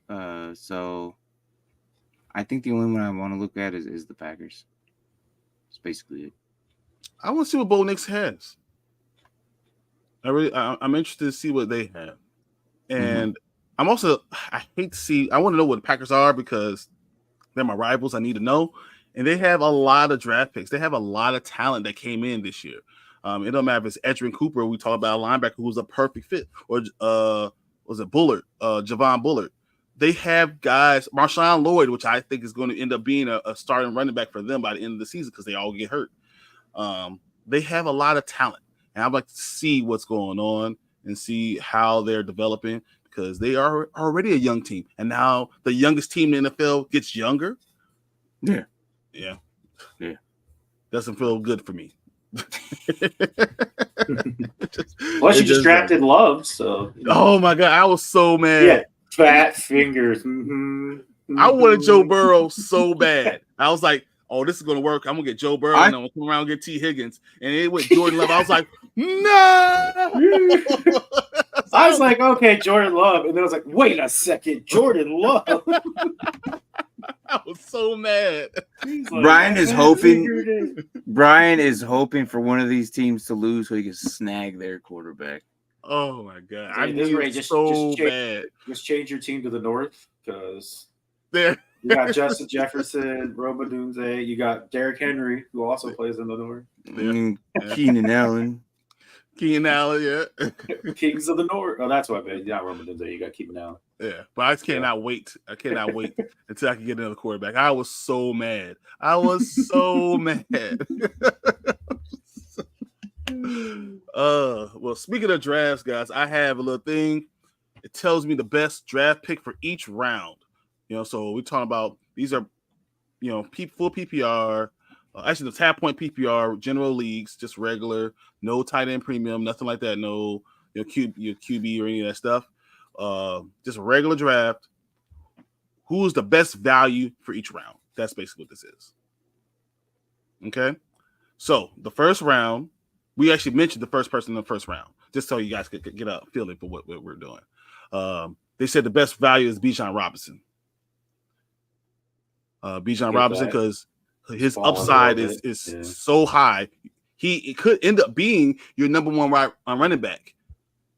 So I think the only one I want to look at is the Packers. That's basically it. I want to see what Bo Nix has. I'm interested to see what they have, and I want to know what the Packers are because they're my rivals. I need to know, and they have a lot of draft picks. They have a lot of talent that came in this year. It don't matter if it's Edgerrin Cooper. We talk about a linebacker who was a perfect fit, or was it Bullard, Javon Bullard. They have guys, Marshawn Lloyd, which I think is going to end up being a starting running back for them by the end of the season because they all get hurt. They have a lot of talent. And I'd like to see what's going on and see how they're developing because they are already a young team. And now the youngest team in the NFL gets younger. Yeah. Doesn't feel good for me. Plus, you just drafted Love. So. Oh, my God. I was so mad. Yeah. Fat fingers. I wanted Joe Burrow so bad. I was like, oh, this is going to work. I'm going to get Joe Burrow and I'm going to come around and get T. Higgins. And it went Jordan Love. I was like, no. I was like, okay, Jordan Love. And then I was like, wait a second, Jordan Love. I was so mad. Like, Brian is hoping for one of these teams to lose so he can snag their quarterback. Oh, my God. I need it so bad. Just change your team to the north because there. You got Justin Jefferson, Roma Dunze. You got Derrick Henry, who also plays in the north. Keenan Allen. Yeah. Kings of the North. Oh, that's what I meant. Not Roma Dunze. You got Keenan Allen. Yeah, but I cannot wait. I cannot wait until I can get another quarterback. I was so mad. Well, speaking of drafts, guys, I have a little thing. It tells me the best draft pick for each round. So we're talking about these are, full PPR, actually the tap point PPR, general leagues, just regular, no tight end premium, nothing like that, no your QB or any of that stuff. Just a regular draft. Who's the best value for each round? That's basically what this is. Okay, so the first round, we actually mentioned the first person in the first round, just so you guys could get a feeling for what we're doing. They said the best value is Bijan Robinson. Bijan Robinson because his upside is so high. It could end up being your number one running back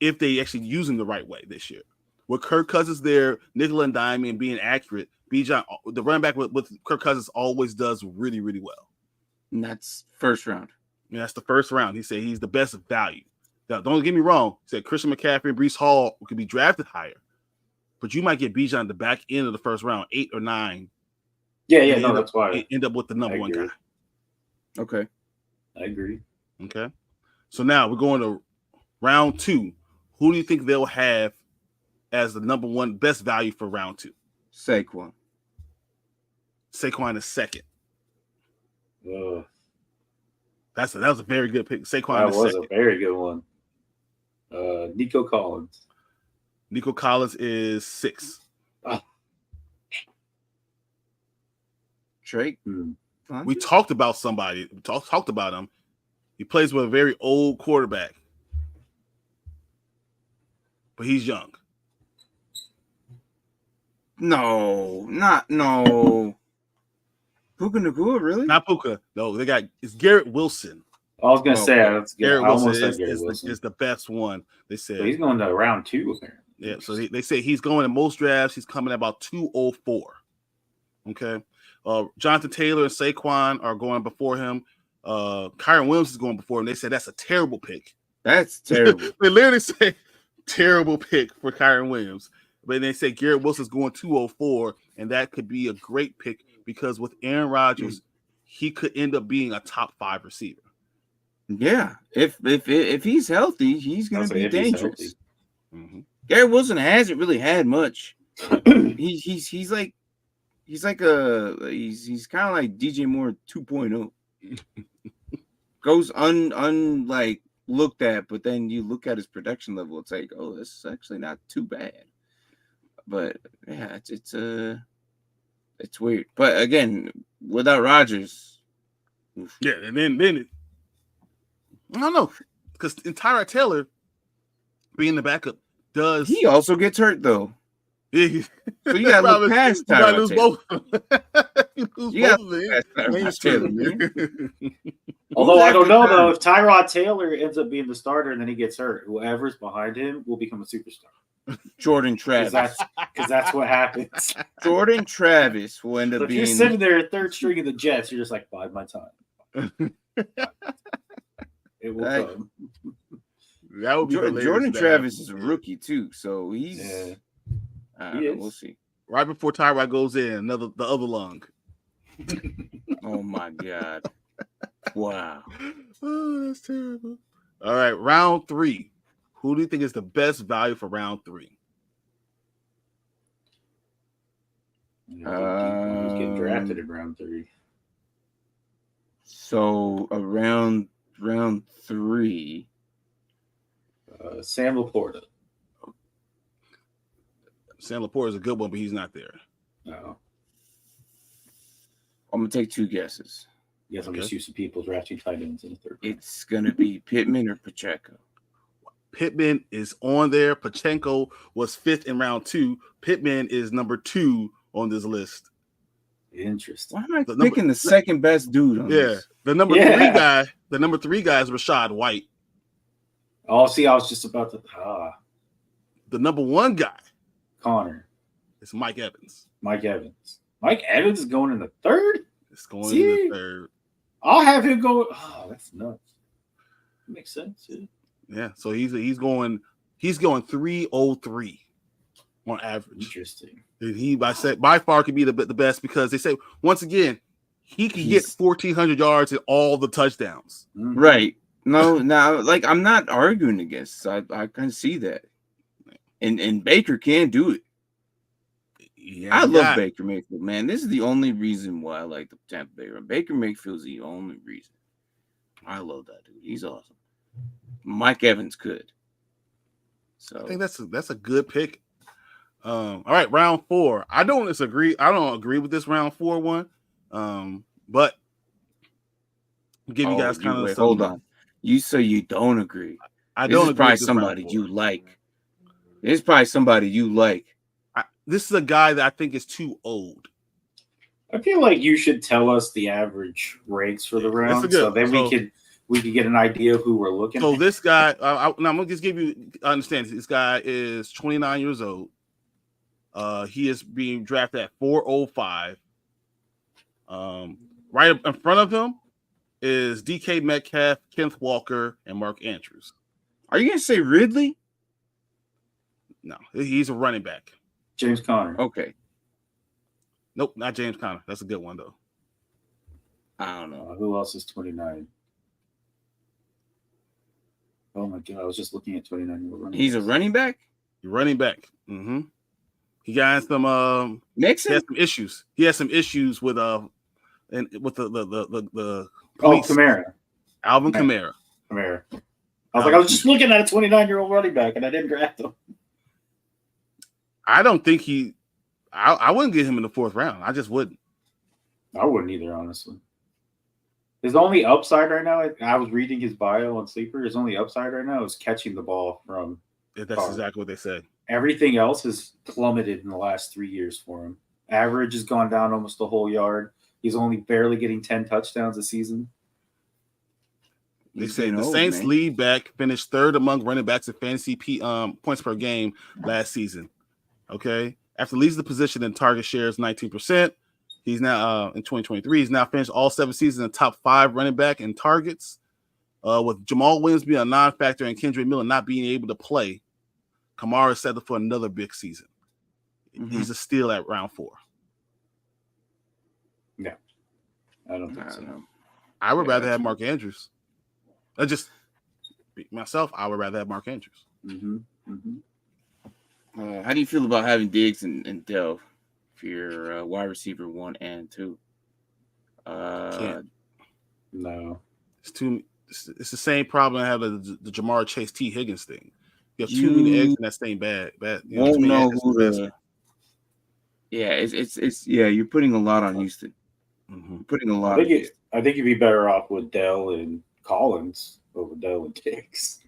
if they actually use him the right way this year. With Kirk Cousins there, nickel and diming and being accurate, Bijan, the running back with Kirk Cousins always does really, really well. And that's first round. And that's the first round. He said he's the best value. Now, don't get me wrong. He said Christian McCaffrey and Breece Hall could be drafted higher, but you might get Bijan at the back end of the first round, 8 or 9. Yeah, no, that's why. End up with the number one guy. Okay. I agree. Okay. So now we're going to round 2. Who do you think they'll have as the number one best value for round 2? Saquon is second. That was a very good pick. Saquon was a very good one. Nico Collins. Nico Collins is 6. Drake. We talked about somebody. We talked about him. He plays with a very old quarterback, but he's young. No. Puka Nacua, really? Not Puka. No, it's Garrett Wilson. I was gonna say Garrett Wilson is the best one. They said so he's going to round 2 apparently. Yeah, so they say he's going in most drafts. He's coming at about 204. Okay. Jonathan Taylor and Saquon are going before him. Kyron Williams is going before him. They said that's a terrible pick. That's terrible. They literally say terrible pick for Kyron Williams. But they say Garrett Wilson's going 204, and that could be a great pick because with Aaron Rodgers, he could end up being a top 5 receiver. Yeah, if he's healthy, he's going to be dangerous. Garrett Wilson hasn't really had much. he's kind of like DJ Moore 2.0. Goes like looked at, but then you look at his production level, it's like, oh, this is actually not too bad. But yeah, it's weird. But again, without Rodgers, yeah, and then I don't know, because Tyrod Taylor being the backup does he also gets hurt though. Yeah, so you gotta look past Tyrod Taylor. You gotta lose both. Taylor, Although I don't know though, if Tyrod Taylor ends up being the starter and then he gets hurt, whoever's behind him will become a superstar. Jordan Travis, because that's what happens. Jordan Travis will end up being. If you're sitting there at third string of the Jets, you're just like, bide my time. It will come. That would be Jordan Travis is a rookie too, so he's. We'll see. Right before Tyrod goes in, the other lung. Oh my God! Wow. Oh, that's terrible. All right, round 3. Who do you think is the best value for round 3? Who's getting drafted in round 3? So around round 3, Sam Laporta. Sam Laporta is a good one, but he's not there. No. I'm gonna take 2 guesses. Yes, I'm just used to people drafting tight ends in the 3rd. It's gonna be Pittman or Pacheco. Pittman is on there. Pacheco was 5th in round 2. Pittman is number 2 on this list. Interesting. Why am I picking the second best dude on this? The number 3 guy. The number 3 guy is Rachaad White. Oh, see, I was just about to. The number 1 guy, Connor. It's Mike Evans. Mike Evans is going in the 3rd. It's going in the 3rd. I'll have him go. Oh, that's nuts. Makes sense. Yeah. So he's going 303 on average. Interesting. And he by far could be the best because they say once again he can get 1,400 yards and all the touchdowns. Right. No, like I'm not arguing against. I can see that. And Baker can do it. Yeah, I love Baker Mayfield, man. This is the only reason why I like the Tampa Bay Rams. Baker Mayfield's the only reason. I love that dude. He's awesome. Mike Evans could. So I think that's a good pick. All right, round 4. I don't agree with this round 4 one. But I'll give you guys kind of hold on. You say you don't agree. I don't agree. Probably somebody you like. It's probably somebody you like. This is a guy that I think is too old. I feel like you should tell us the average ranks for the round, so then we could get an idea of who we're looking at. So this guy, now I'm gonna just give you understand. This guy is 29 years old. He is being drafted at 405. Right in front of him is DK Metcalf, Kenneth Walker, and Mark Andrews. Are you gonna say Ridley? No, he's a running back. James Conner. Okay. Nope, not James Conner. That's a good one though. I don't know. Who else is 29? Oh my god, I was just looking at 29-year-old running. He's a running back? Running back. Mm-hmm. He got some Nixon? He has some issues. He has some issues with the Kamara. Alvin Kamara. I was just looking at a 29-year-old running back and I didn't draft him. I don't think I wouldn't get him in the 4th round. I just wouldn't. I wouldn't either, honestly. His only upside right now, I was reading his bio on Sleeper, his only upside right now is catching the ball from That's exactly what they said. Everything else has plummeted in the last 3 years for him. Average has gone down almost a whole yard. He's only barely getting 10 touchdowns a season. They say the Saints lead back finished 3rd among running backs in fantasy points per game last season. Okay. After leads the position in target shares 19%. He's now in 2023. He's now finished all 7 seasons in top 5 running back in targets. With Jamal Williams being a non-factor and Kendrick Miller not being able to play, Kamara is set up for another big season. Mm-hmm. He's a steal at round 4. Yeah. I don't think so. I would rather have Mark Andrews. I would rather have Mark Andrews. Mm-hmm. Mm-hmm. How do you feel about having Diggs and Dell for your wide receiver 1 and 2? No. It's the same problem I have the Jamar Chase T. Higgins thing. You have too many eggs in that same bag. Won't know who to. Yeah, it's you're putting a lot on Houston. Mm-hmm. Putting a lot. I think you'd be better off with Dell and Collins over Dell and Diggs.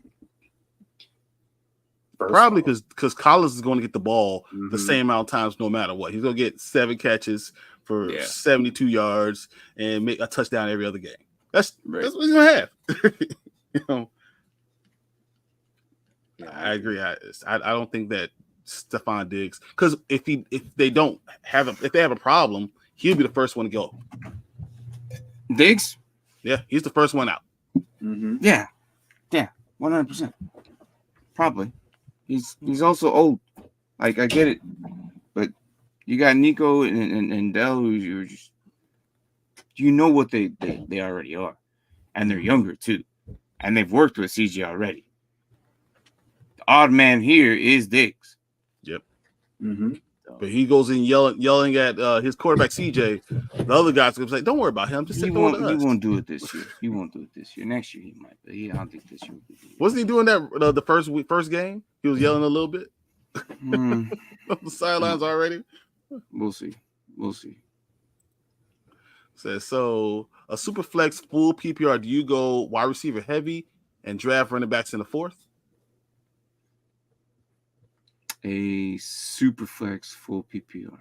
Probably because Collins is going to get the ball the same amount of times no matter what. He's going to get 7 catches for 72 yards and make a touchdown every other game. That's what he's going to have. I agree. I don't think that Stephon Diggs, because if they have a problem, he'll be the first one to go. Diggs? Yeah, he's the first one out. Mm-hmm. Yeah, 100%. Probably. He's also old. Like, I get it, but you got Nico and Dell, who you're just, what they already are, and they're younger too, and they've worked with CJ already. The odd man here is Diggs. Yep. Mm-hmm. But he goes in yelling at his quarterback CJ. The other guys going to say, "Don't worry about him. Just he won't do it this year. He won't do it this year. Next year he might, but I don't think this year. Wasn't he doing that the first game? He was yelling a little bit on the sidelines already. We'll see. Says so. A super flex full PPR. Do you go wide receiver heavy and draft running backs in the 4th? A super flex full PPR.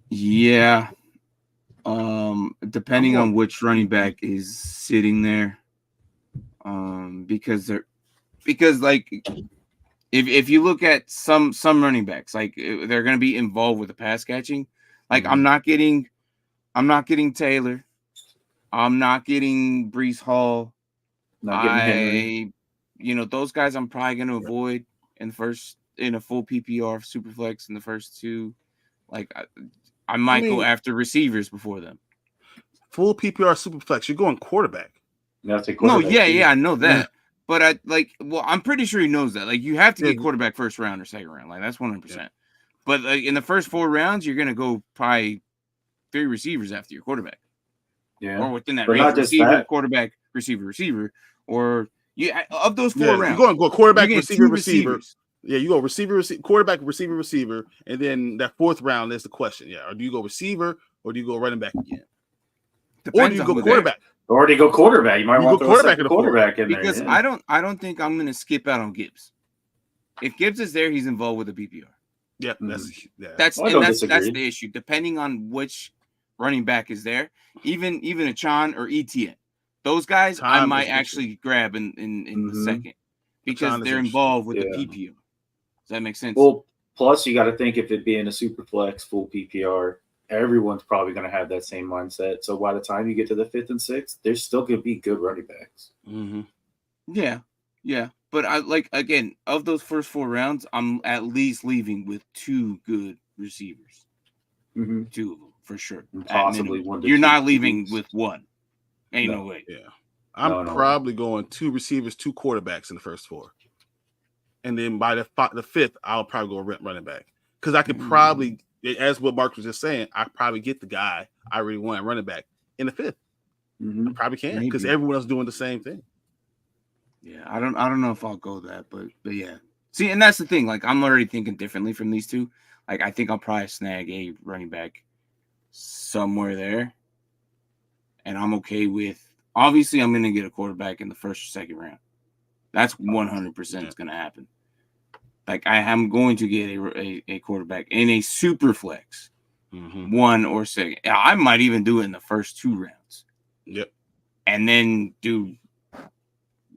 Yeah. Depending on which running back is sitting there. Because like if you look at some running backs, like they're going to be involved with the pass catching. Like I'm not getting Taylor. I'm not getting Breece Hall. Not getting Henry. Those guys I'm probably going to avoid in a full PPR super flex in the first 2. Like I might go after receivers before them. Full PPR super flex. You're going quarterback. No, I know that. But I'm pretty sure he knows that. Like, you have to get quarterback first round or second round. Like, that's 100%. Yeah. But like, in the first 4 rounds, you're gonna go probably 3 receivers after your quarterback. Yeah. Or within that range, receiver, quarterback, receiver, or of those 4 rounds. You're going to go quarterback, receiver. Yeah, you go receiver, quarterback, receiver, and then that 4th round is the question. Yeah, or do you go receiver or do you go running back again? Or do you go quarterback? Or do you go quarterback? You might want to go quarterback in there. Because I don't think I'm going to skip out on Gibbs. If Gibbs is there, he's involved with the PPR. Yeah, that's the issue. Depending on which running back is there, even a Chan or Etienne, those guys I might actually grab in the second because they're involved with the PPR. Does that make sense? Well, plus you got to think if it being a super flex, full PPR, everyone's probably going to have that same mindset. So by the time you get to the 5th and 6th, there's still going to be good running backs. Mm-hmm. Yeah. But I again, of those first 4 rounds, I'm at least leaving with 2 good receivers. 2 of them for sure. Possibly 1 to 2. You're not leaving with 1. Ain't no way. Yeah. I'm probably going 2 receivers, 2 quarterbacks in the first 4. And then by the 5th, I'll probably go running back. Because I could probably, as what Mark was just saying, I probably get the guy I really want running back in the 5th. I probably can because everyone else doing the same thing. Yeah, I don't know if I'll go that, but yeah. See, and that's the thing. Like, I'm already thinking differently from these two. Like, I think I'll probably snag a running back somewhere there, and I'm okay with. Obviously, I'm going to get a quarterback in the 1st or 2nd round. That's 100% going to happen. Like, I am going to get a quarterback in a super flex, 1 or 2nd. I might even do it in the first 2 rounds. Yep, and then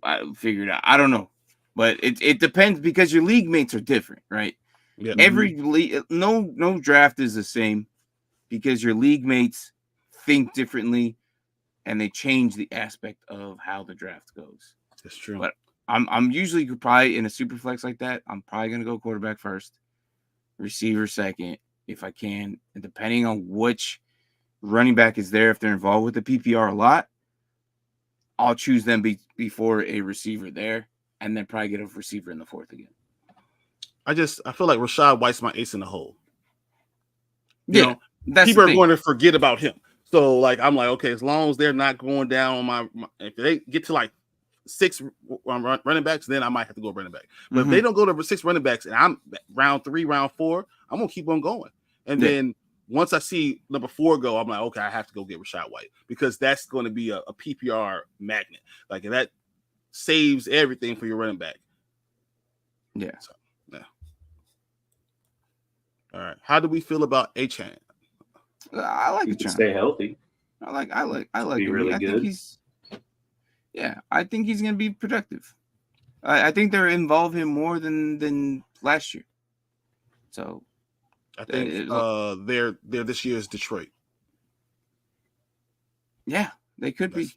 I figured out. I don't know, but it depends because your league mates are different, right? Yeah. Every league, no draft is the same because your league mates think differently, and they change the aspect of how the draft goes. That's true. But I'm usually probably in a super flex like that. I'm probably gonna go quarterback first, receiver second if I can, and depending on which running back is there, if they're involved with the PPR a lot, I'll choose them before a receiver there, and then probably get a receiver in the 4th again. I feel like Rachaad White's my ace in the hole. You know, people are going to forget about him. So, like, I'm like, okay, as long as they're not going down on my if they get to like 6 running backs, then I might have to go running back. But if they don't go to 6 running backs, and I'm round 3, round 4, I'm gonna keep on going. And then once I see number 4 go, I'm like, okay, I have to go get Rachaad White because that's going to be a PPR magnet. Like, and that saves everything for your running back. Yeah. So, yeah. All right. How do we feel about Achan? I like Achan. Stay healthy. I like be him. Really I good. think he's going to be productive. I think they're involve him more than last year. So. I think they're this year's Detroit. Yeah, they could be.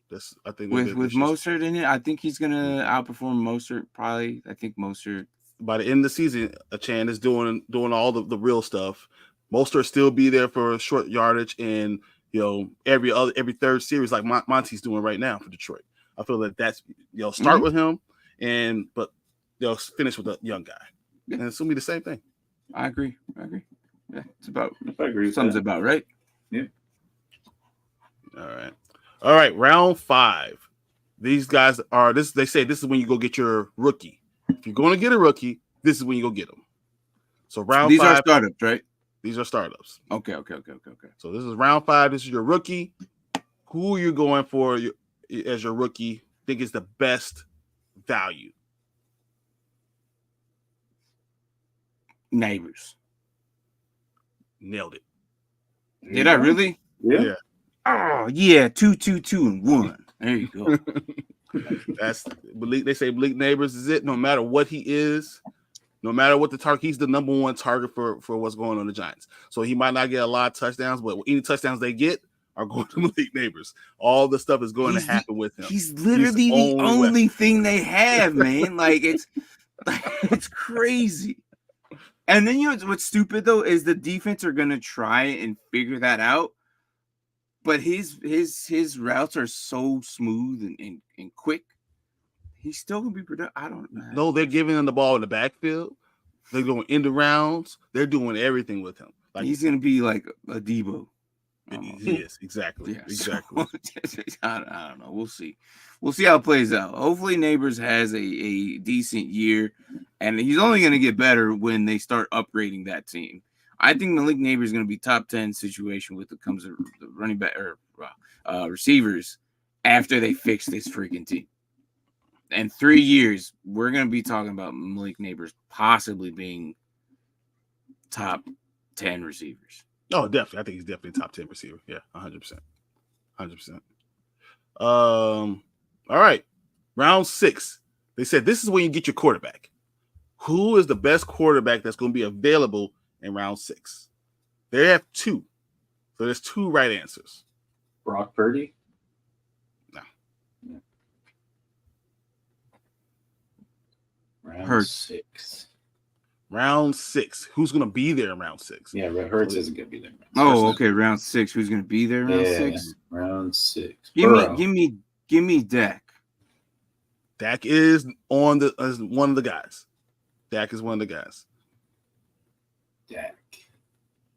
I think with Mostert in it, I think he's gonna outperform Mostert. Probably, I think Mostert by the end of the season, Achan is doing all the real stuff. Mostert still be there for short yardage and every 3rd series like Monty's doing right now for Detroit. I feel that's start with him but finish with a young guy, and it's gonna be the same thing. I agree. Yeah, it's about. I agree. Sounds about right. Yeah. All right. Round 5. These guys are this. They say this is when you go get your rookie. If you're going to get a rookie, this is when you go get them. So round 5. These are startups, right? These are startups. Okay. So this is round 5. This is your rookie. Who are you going for as your rookie? Think is the best value? Neighbors. Nailed it. Did I really? Yeah. Oh yeah, 2, 2, 2, and 1. There you go. They say Malik Neighbors is it. No matter what he is, no matter what the target, he's the number 1 target for what's going on in the Giants. So he might not get a lot of touchdowns, but any touchdowns they get are going to Malik Neighbors. All the stuff is going to happen with him. He's literally the only thing they have, man. Like it's crazy. And then what's stupid though is the defense are gonna try and figure that out, but his routes are so smooth and quick. He's still gonna be productive. I don't know. No, they're giving him the ball in the backfield. They're going into rounds. They're doing everything with him. Like, he's gonna be like a Debo. He is exactly. Yeah, exactly. So, I don't know. We'll see how it plays out. Hopefully, Neighbors has a decent year, and he's only going to get better when they start upgrading that team. I think Malik Neighbors is going to be top 10 situation with it comes to the running back or receivers after they fix this freaking team. In 3 years, we're going to be talking about Malik Neighbors possibly being top 10 receivers. Oh, definitely. I think he's definitely a top 10 receiver. Yeah, 100%. 100%. All right. Round 6. They said this is when you get your quarterback. Who is the best quarterback that's going to be available in round 6? They have 2. So there's 2 right answers. Brock Purdy? No. Yeah. Round 6. Round 6. Who's going to be there in round 6? Yeah, Hurts isn't going to be there. Oh, okay. Round 6. Who's going to be there? Round 6. Round 6. Give me Dak. Dak is one of the guys. Dak is one of the guys. Dak.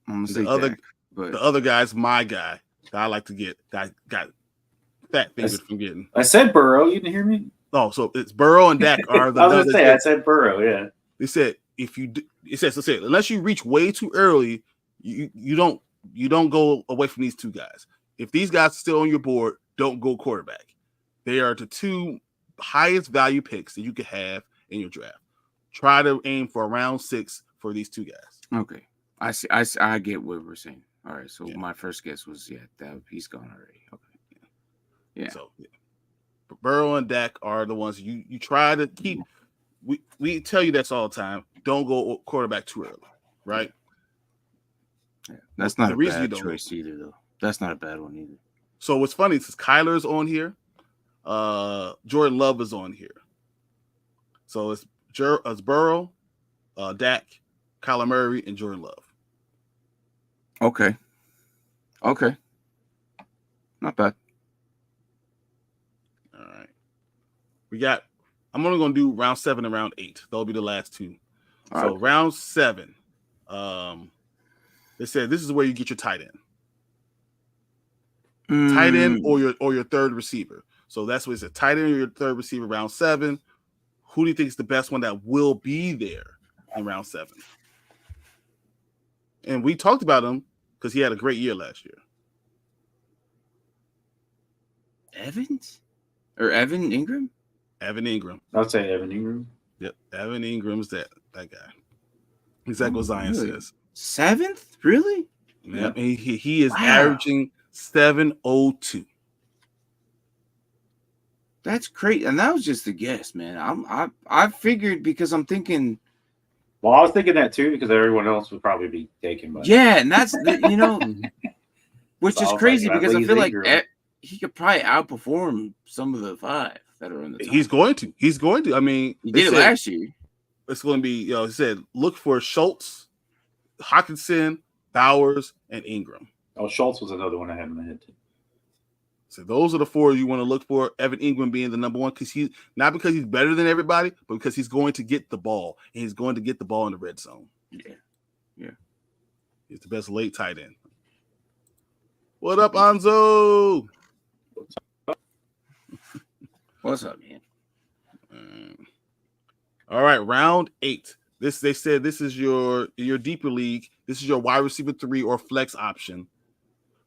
I'm gonna say Dak, but the other guy's my guy that I like to get. That got fat fingered from getting. I said Burrow. You didn't hear me? Oh, so it's Burrow and Dak are the. I was gonna say I said Burrow. Yeah. They said if you do, it says unless you reach way too early, you don't go away from these 2 guys. If these guys are still on your board, don't go quarterback. They are the 2 highest value picks that you could have in your draft. Try to aim for round 6 for these 2 guys. Okay, I see. I get what we're saying. All right, so my first guess was that he's gone already. Okay, yeah. So Burrow and Dak are the ones you try to keep. We tell you that's all the time. Don't go quarterback too early, right? Yeah, that's not a bad choice either, though. That's not a bad one either. So what's funny is Kyler's on here. Jordan Love is on here. So it's Burrow, Dak, Kyler Murray, and Jordan Love. Okay. Not bad. All right. I'm only going to do round 7 and round 8. They'll be the last 2. All so right. Round 7, they said this is where you get your tight end. Tight end or your third receiver. So that's what it said. Tight end or your third receiver, round 7. Who do you think is the best one that will be there in round 7? And we talked about him because he had a great year last year. Evans? Or Evan Engram? Evan Engram. I'll say Evan Engram. Yep. Evan Ingram's that guy. Exactly what Zion says. 7th? Really? Yep. He is averaging 702. That's great. And that was just a guess, man. I figured because I'm thinking. Well, I was thinking that too because everyone else would probably be taken by. Yeah, and that's which is crazy because I feel like he could probably outperform some of the 5 that are in the top. He's going to. I mean, he did it last year. It's going to be, he said, look for Schultz, Hockenson, Bowers, and Engram. Oh, Schultz was another one I had in my head too. So those are the 4 you want to look for. Evan Engram being the number 1 because he's not because he's better than everybody, but because he's going to get the ball and he's going to get the ball in the red zone. Yeah. He's the best late tight end. What up, Anzo? What's up, man? All right, round 8. They said this is your deeper league. This is your wide receiver 3 or flex option.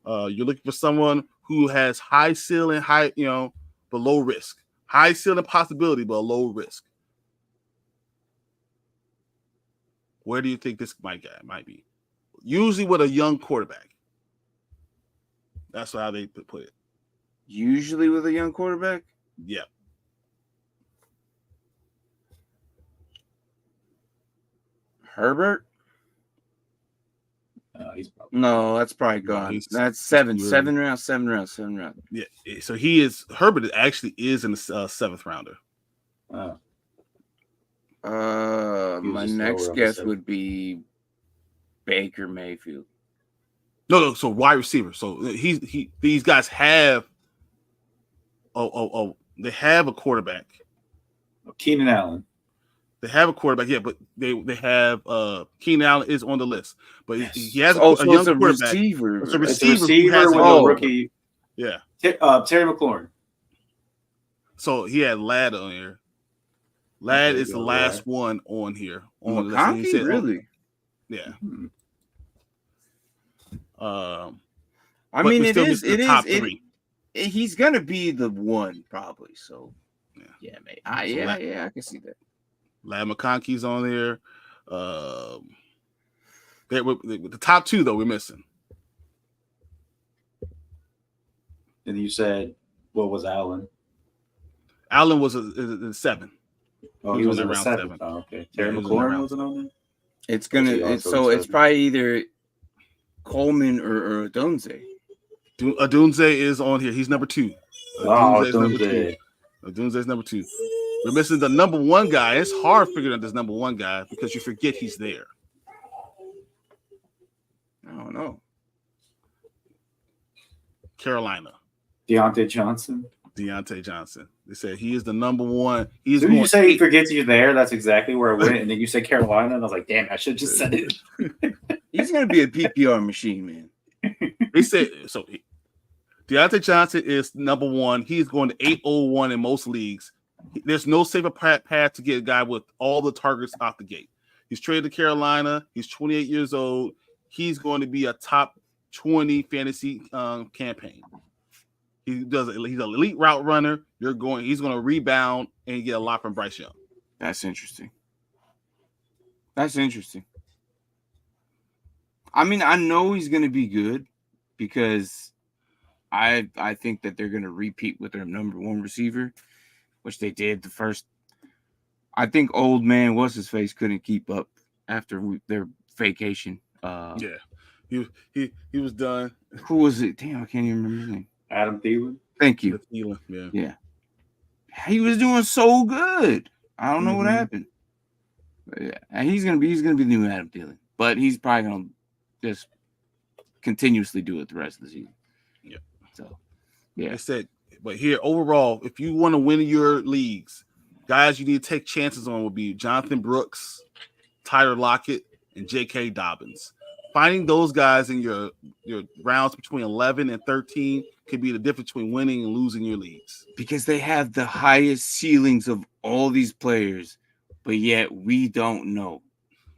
You're looking for someone who has high ceiling, but low risk. High ceiling possibility, but low risk. Where do you think this might be? Usually with a young quarterback. That's how they put it. Usually with a young quarterback? Yeah. Herbert? No, that's probably gone. That's 7 rounds. Yeah, so Herbert actually is in the 7th rounder. My next guess would be Baker Mayfield. No, so wide receiver. So these guys have they have a quarterback. Keenan Allen. They have a quarterback, yeah, but they have Keenan Allen is on the list, but he has a young quarterback. Receiver. It's a receiver with a rookie. Yeah, Terry McLaurin. So he had Ladd on here. Ladd is the last one on here. On the list. He said, really? Yeah. I mean, it is top 3. He's gonna be the one probably. So yeah, mate. I can see that. Ladd McConkey's on there. The top two, though, we're missing. And you said, what was Allen? Allen was a 7. Oh, he was in around 7. Oh, okay. Terry McLaurin wasn't on there? It's probably either Coleman or Odunze. Odunze is on here. He's number 2. Odunze. Odunze's number 2. We're missing the number 1 guy. It's hard figuring out this number 1 guy because you forget he's there. I don't know. Carolina. Deontay Johnson. They said he is the number 1. As soon as you say he forgets you're there, that's exactly where I went. And then you say Carolina, and I was like, damn, I should have just said it. He's going to be a PPR machine, man. They said so. Deontay Johnson is number 1. He's going to 801 in most leagues. There's no safer path to get a guy with all the targets out the gate. He's traded to Carolina. He's 28 years old. He's going to be a top 20 fantasy campaign. He's an elite route runner. He's going to rebound and get a lot from Bryce Young. That's interesting. I mean, I know he's going to be good because I think that they're going to repeat with their number 1 receiver, which they did the first. I think old man what's his face couldn't keep up after their vacation. He was done. Who was it? Damn, I can't even remember his name. Adam Thielen. Thank you. Thielen, yeah. He was doing so good. I don't know what happened. But yeah, and he's gonna be the new Adam Thielen, but he's probably gonna just continuously do it the rest of the season. Yeah. So, yeah. I said, but here overall, if you want to win your leagues, guys you need to take chances on would be Jonathan Brooks, Tyler Lockett, and J.K. Dobbins. Finding those guys in your rounds between 11 and 13 could be the difference between winning and losing your leagues. Because they have the highest ceilings of all these players, but yet we don't know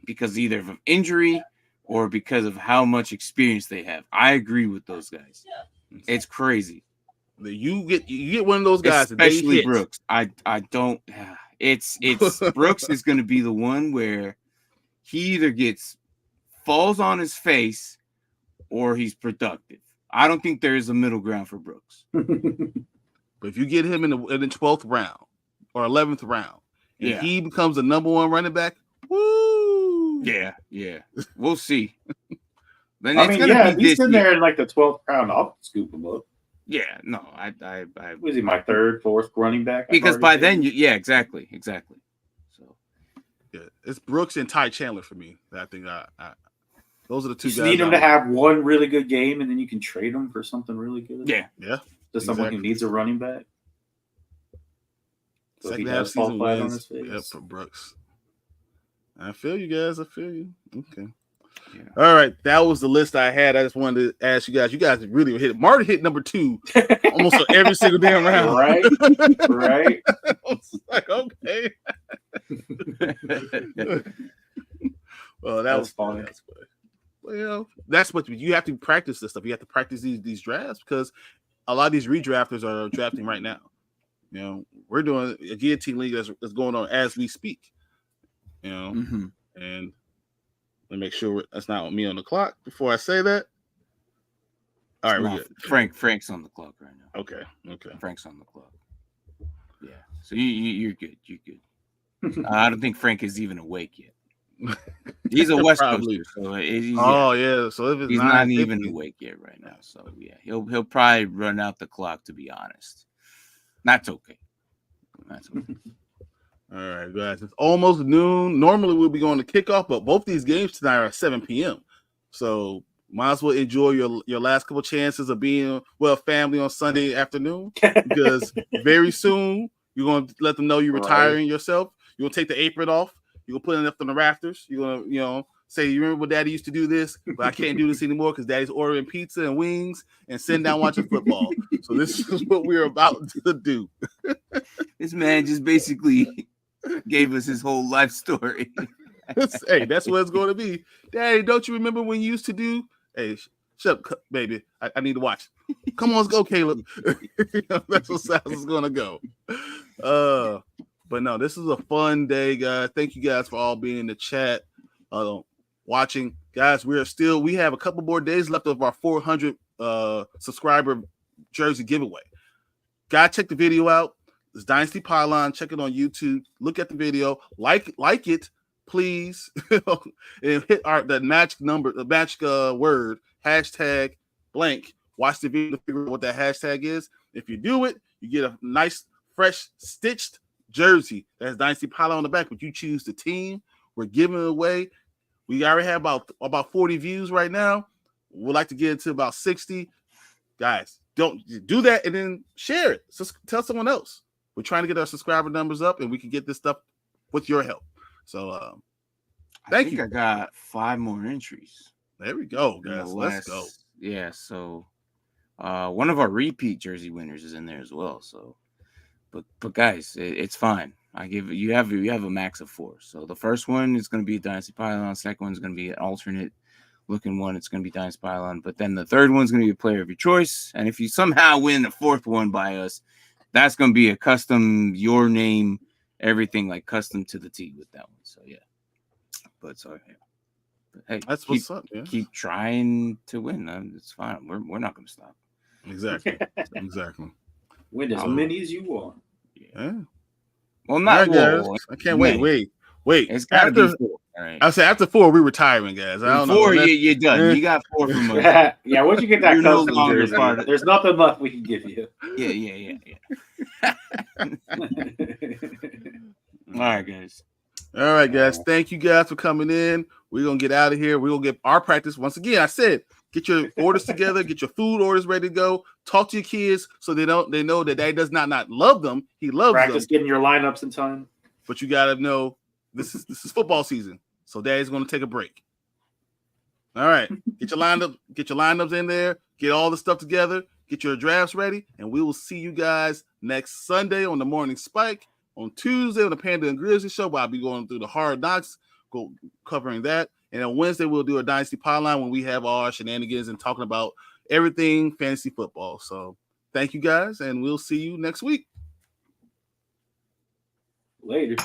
because either of injury or because of how much experience they have. I agree with those guys. It's crazy. You get one of those guys, especially Brooks. I don't. It's Brooks is going to be the one where he either falls on his face or he's productive. I don't think there is a middle ground for Brooks. But if you get him in the 12th round or 11th round, and he becomes the number 1 running back, woo! Yeah. We'll see. Then if he's in there in like the 12th round, I'll scoop him up. Yeah, no, I was he my 3rd, 4th running back? Because by then, exactly. So, yeah, it's Brooks and Ty Chandler for me. I think those are the 2 guys. You need him to have one really good game, and then you can trade him for something really good. Yeah. Just someone who needs a running back. So second half season wins. Yep, for Brooks. I feel you guys. Okay. Yeah. All right, that was the list I had. I just wanted to ask you guys. You guys really hit it. Marty hit number 2 almost on every single damn round. Right. I was like, okay. Well, that was fun. Well, that's what you have to practice this stuff. You have to practice these drafts because a lot of these redrafters are drafting right now. You know, we're doing a guillotine league that's going on as we speak. You know, and let me make sure that's not me on the clock before I say that. All right, we're good. Frank's on the clock right now. Okay. Frank's on the clock. Yeah, so you're good. You're good. I don't think Frank is even awake yet. He's a West Coaster, so so if he's not even awake yet right now. So yeah, he'll probably run out the clock. To be honest, that's okay. All right, guys. It's almost noon. Normally we'll be going to kickoff, but both these games tonight are at 7 p.m. So might as well enjoy your last couple chances of being family on Sunday afternoon because very soon you're going to let them know you're retiring yourself. You're going to take the apron off. You're going to put it up on the rafters. You're going to, say, you remember when Daddy used to do this, but I can't do this anymore because Daddy's ordering pizza and wings and sitting down watching football. So this is what we're about to do. This man just basically gave us his whole life story. Hey, that's what it's going to be. Daddy, don't you remember when you used to do? Hey, shut up, baby. I need to watch. Come on, let's go, Caleb. That's how it's going to go. But no, this is a fun day, guys. Thank you guys for all being in the chat. watching. Guys, we have a couple more days left of our 400 subscriber jersey giveaway. Gotta check the video out. It's Dynasty Pylon. Check it on YouTube. Look at the video. Like it, please. And hit the match word, hashtag blank. Watch the video to figure out what that hashtag is. If you do it, you get a nice, fresh, stitched jersey that has Dynasty Pylon on the back, but you choose the team. We're giving it away. We already have about 40 views right now. We'd like to get into about 60. Guys, don't do that and then share it. So tell someone else. We're trying to get our subscriber numbers up, and we can get this stuff with your help. So thank you. I got 5 more entries. There we go, guys. Let's go. Yeah, so one of our repeat jersey winners is in there as well. So but guys, it's fine. You have a max of 4. So the first one is going to be Dynasty Pylon. Second one is going to be an alternate looking one. It's going to be Dynasty Pylon. But then the third one's going to be a player of your choice. And if you somehow win the fourth one by us, that's going to be a custom, your name, everything like custom to the T with that one. So yeah. But hey, that's what's up. Yeah. Keep trying to win. It's fine. We're not going to stop. Exactly. Exactly. Win as many as you want. Yeah. Well, not guys. I can't wait. It's got to be 4. All right. I said after 4, we're retiring, guys. I don't know. 4, you're done. You got 4 from us. Yeah, once you get that custom jersey, there's nothing left we can give you. Yeah. All right, guys. All right, guys. Thank you guys for coming in. We're going to get out of here. We're going to get our practice. Once again, I said, get your orders together. Get your food orders ready to go. Talk to your kids so they know that Dad does not love them. He loves them. Practice getting your lineups in time. But you got to know this is football season. So Dad's going to take a break. All right. Get your lineups in there. Get all the stuff together. Get your drafts ready. And we will see you guys next Sunday on the Morning Spike. On Tuesday on the Panda and Grizzly Show, where I'll be going through the Hard Knocks, covering that. And on Wednesday, we'll do a Dynasty Pylon when we have all our shenanigans and talking about everything fantasy football. So thank you guys, and we'll see you next week. Later.